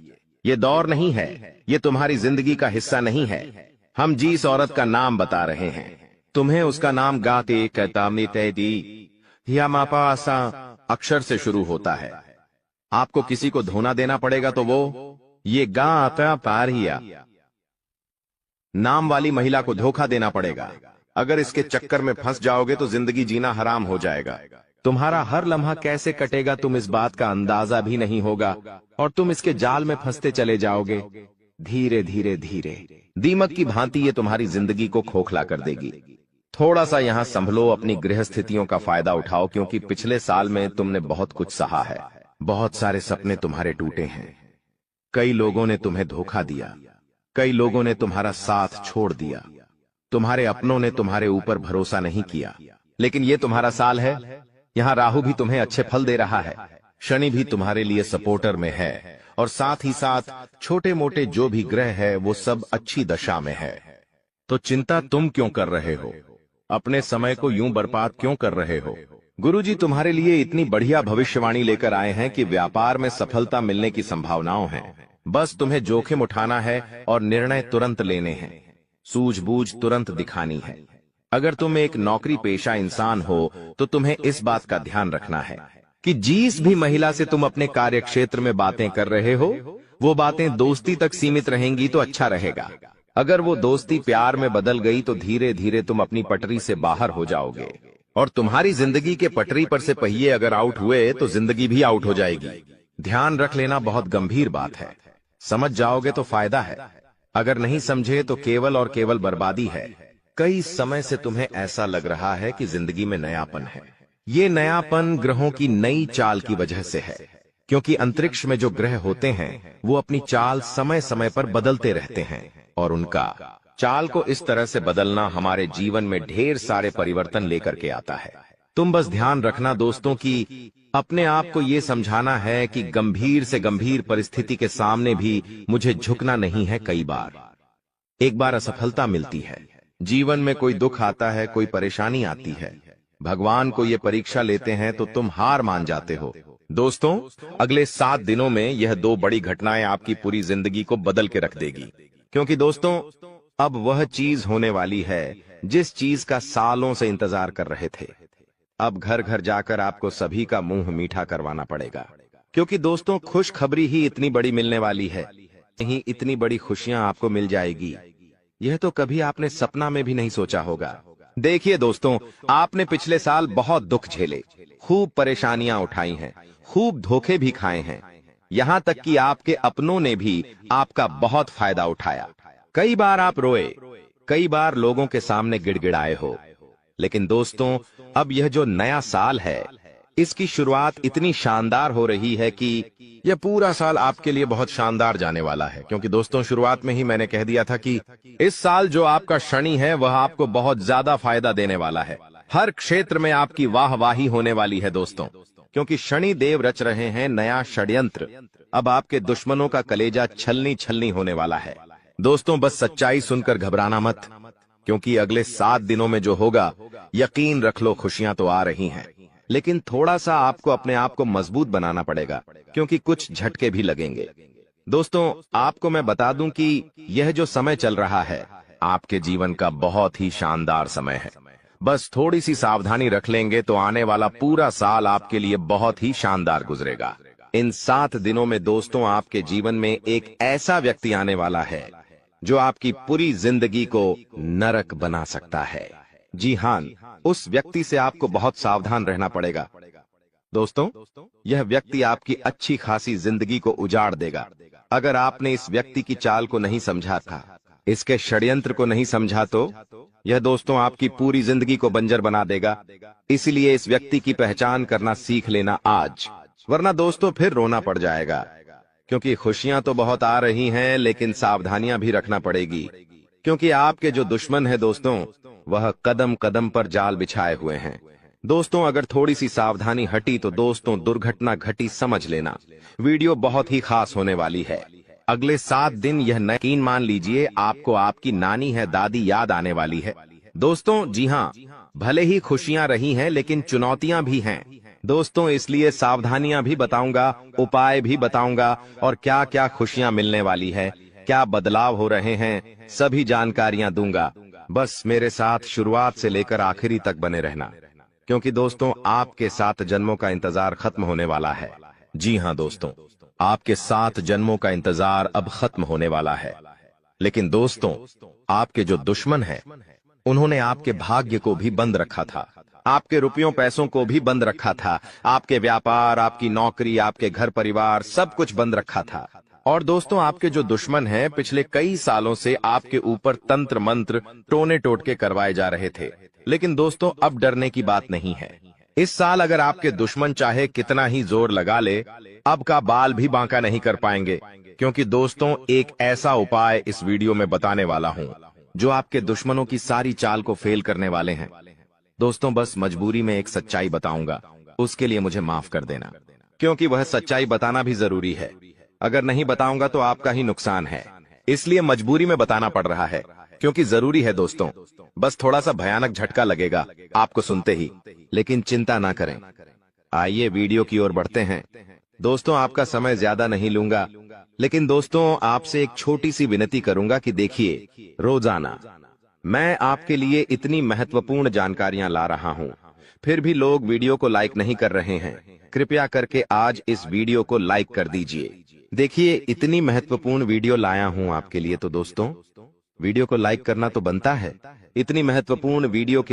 ये दौर नहीं है, ये तुम्हारी जिंदगी का हिस्सा नहीं है। हम जिस औरत का नाम बता रहे हैं, तुम्हें उसका नाम गाते कहतामनी तैदी या मापासा अक्षर से शुरू होता है। आपको किसी को धोना देना पड़ेगा तो वो ये गा आता पारिया नाम वाली महिला को धोखा देना पड़ेगा। अगर इसके चक्कर में फंस जाओगे तो जिंदगी जीना हराम हो जाएगा। तुम्हारा हर लम्हा कैसे कटेगा तुम इस बात का अंदाजा भी नहीं होगा और तुम इसके जाल में फंसते चले जाओगे। धीरे धीरे धीरे दीमक की भांति ये तुम्हारी जिंदगी को खोखला कर देगी। थोड़ा सा यहाँ संभलो, अपनी गृह स्थितियों का फायदा उठाओ, क्योंकि पिछले साल में तुमने बहुत कुछ सहा है। बहुत सारे सपने तुम्हारे टूटे हैं। कई लोगों ने तुम्हें धोखा दिया, कई लोगों ने तुम्हारा साथ छोड़ दिया, तुम्हारे अपनों ने तुम्हारे ऊपर भरोसा नहीं किया। लेकिन ये तुम्हारा साल है। यहाँ राहु भी तुम्हें अच्छे फल दे रहा है, शनि भी तुम्हारे लिए सपोर्टर में है, और साथ ही साथ छोटे मोटे जो भी ग्रह है वो सब अच्छी दशा में है। तो चिंता तुम क्यों कर रहे हो? अपने समय को यूं बर्बाद क्यों कर रहे हो? गुरुजी तुम्हारे लिए इतनी बढ़िया भविष्यवाणी लेकर आए हैं कि व्यापार में सफलता मिलने की संभावनाओं हैं। बस तुम्हें जोखिम उठाना है और निर्णय तुरंत लेने हैं, सूझबूझ तुरंत दिखानी है। अगर तुम एक नौकरी पेशा इंसान हो तो तुम्हें इस बात का ध्यान रखना है कि जिस भी महिला से तुम अपने कार्य क्षेत्र में बातें कर रहे हो वो बातें दोस्ती तक सीमित रहेंगी तो अच्छा रहेगा। अगर वो दोस्ती प्यार में बदल गई तो धीरे धीरे तुम अपनी पटरी से बाहर हो जाओगे, और तुम्हारी जिंदगी के पटरी पर से पहिए अगर आउट हुए तो जिंदगी भी आउट हो जाएगी। ध्यान रख लेना बहुत गंभीर बात है। समझ जाओगे तो फायदा है, अगर नहीं समझे तो केवल और केवल बर्बादी है। कई समय से तुम्हें ऐसा लग रहा है कि जिंदगी में नयापन है। ये नयापन ग्रहों की नई चाल की वजह से है, क्योंकि अंतरिक्ष में जो ग्रह होते हैं वो अपनी चाल समय समय पर बदलते रहते हैं, और उनका चाल को इस तरह से बदलना हमारे जीवन में ढेर सारे परिवर्तन लेकर के आता है। तुम बस ध्यान रखना दोस्तों कि अपने आप को ये समझाना है कि गंभीर से गंभीर परिस्थिति के सामने भी मुझे झुकना नहीं है। कई बार एक बार असफलता मिलती है, जीवन में कोई दुख आता है, कोई परेशानी आती है, भगवान को ये परीक्षा लेते हैं तो तुम हार मान जाते हो। दोस्तों, अगले 7 दिनों में यह 2 बड़ी घटनाएं आपकी पूरी जिंदगी को बदल के रख देगी, क्योंकि दोस्तों अब वह चीज होने वाली है जिस चीज का सालों से इंतजार कर रहे थे। अब घर घर जाकर आपको सभी का मुंह मीठा करवाना पड़ेगा, क्योंकि दोस्तों खुशखबरी ही इतनी बड़ी मिलने वाली है। नहीं, इतनी बड़ी खुशियां आपको मिल जाएगी, यह तो कभी आपने सपना में भी नहीं सोचा होगा। देखिए दोस्तों, आपने पिछले साल बहुत दुख झेले, खूब परेशानियां उठाई हैं, खूब धोखे भी खाए हैं, यहाँ तक कि आपके अपनों ने भी आपका बहुत फायदा उठाया। कई बार आप रोए, कई बार लोगों के सामने गिड़गिड़ाए हो, लेकिन दोस्तों अब यह जो नया साल है, इसकी शुरुआत इतनी शानदार हो रही है कि यह पूरा साल आपके लिए बहुत शानदार जाने वाला है। क्योंकि दोस्तों शुरुआत में ही मैंने कह दिया था कि इस साल जो आपका शनि है वह आपको बहुत ज्यादा फायदा देने वाला है। हर क्षेत्र में आपकी वाहवाही होने वाली है दोस्तों, क्योंकि शनि देव रच रहे हैं नया षड्यंत्र। अब आपके दुश्मनों का कलेजा छलनी छलनी होने वाला है। दोस्तों बस सच्चाई सुनकर घबराना मत, क्योंकि अगले 7 दिनों में जो होगा, यकीन रख लो खुशियां तो आ रही हैं। लेकिन थोड़ा सा आपको अपने आप को मजबूत बनाना पड़ेगा, क्योंकि कुछ झटके भी लगेंगे। दोस्तों आपको मैं बता दूं कि यह जो समय चल रहा है, आपके जीवन का बहुत ही शानदार समय है। बस थोड़ी सी सावधानी रख लेंगे तो आने वाला पूरा साल आपके लिए बहुत ही शानदार गुजरेगा। इन 7 दिनों में दोस्तों आपके जीवन में एक ऐसा व्यक्ति आने वाला है जो आपकी पूरी जिंदगी को नरक बना सकता है। जी हां, उस व्यक्ति से आपको बहुत सावधान रहना पड़ेगा। दोस्तों यह व्यक्ति आपकी अच्छी खासी जिंदगी को उजाड़ देगा। अगर आपने इस व्यक्ति की चाल को नहीं समझा था, इसके षड्यंत्र को नहीं समझा, तो यह दोस्तों आपकी पूरी जिंदगी को बंजर बना देगा। इसलिए इस व्यक्ति की पहचान करना सीख लेना आज, वरना दोस्तों फिर रोना पड़ जाएगा। क्योंकि खुशियां तो बहुत आ रही हैं, लेकिन सावधानियां भी रखना पड़ेगी, क्योंकि आपके जो दुश्मन है दोस्तों, वह कदम कदम पर जाल बिछाए हुए हैं। दोस्तों अगर थोड़ी सी सावधानी हटी तो दोस्तों दुर्घटना घटी समझ लेना। वीडियो बहुत ही खास होने वाली है। अगले 7 दिन यह यकीन मान लीजिए आपको आपकी नानी है दादी याद आने वाली है। दोस्तों जी हाँ, भले ही खुशियां रही हैं, लेकिन चुनौतियां भी हैं दोस्तों। इसलिए सावधानियां भी बताऊंगा, उपाय भी बताऊंगा, और क्या क्या खुशियां मिलने वाली है, क्या बदलाव हो रहे हैं, सभी जानकारियां दूंगा। बस मेरे साथ शुरुआत से लेकर आखिरी तक बने रहना, क्योंकि दोस्तों आपके 7 जन्मों का इंतजार खत्म होने वाला है। जी हाँ दोस्तों, आपके 7 जन्मों का इंतजार अब खत्म होने वाला है। लेकिन दोस्तों आपके जो दुश्मन हैं, उन्होंने आपके भाग्य को भी बंद रखा था, आपके रुपयों पैसों को भी बंद रखा था, आपके व्यापार, आपकी नौकरी, आपके घर परिवार, सब कुछ बंद रखा था। और दोस्तों आपके जो दुश्मन हैं, पिछले कई सालों से आपके ऊपर तंत्र मंत्र टोने टोटके करवाए जा रहे थे। लेकिन दोस्तों अब डरने की बात नहीं है। इस साल अगर आपके दुश्मन चाहे कितना ही जोर लगा ले, अब का बाल भी बांका नहीं कर पाएंगे। क्योंकि दोस्तों एक ऐसा उपाय इस वीडियो में बताने वाला हूं जो आपके दुश्मनों की सारी चाल को फेल करने वाले हैं। दोस्तों बस मजबूरी में एक सच्चाई बताऊंगा, उसके लिए मुझे माफ कर देना, क्योंकि वह सच्चाई बताना भी जरूरी है। अगर नहीं बताऊंगा तो आपका ही नुकसान है, इसलिए मजबूरी में बताना पड़ रहा है, क्योंकि जरूरी है दोस्तों। बस थोड़ा सा भयानक झटका लगेगा आपको सुनते ही, लेकिन चिंता ना करें। आइए वीडियो की ओर बढ़ते हैं। दोस्तों आपका समय ज्यादा नहीं लूंगा, लेकिन दोस्तों आपसे एक छोटी सी विनती करूंगा कि देखिए, रोजाना मैं आपके लिए इतनी महत्वपूर्ण जानकारियां ला रहा हूं, फिर भी लोग वीडियो को लाइक नहीं कर रहे हैं। कृपया करके आज इस वीडियो को लाइक कर दीजिए। देखिए इतनी महत्वपूर्ण वीडियो लाया हूं आपके लिए, तो दोस्तों वीडियो को लाइक करना तो बनता है। इतनी महत्वपूर्ण वीडियो के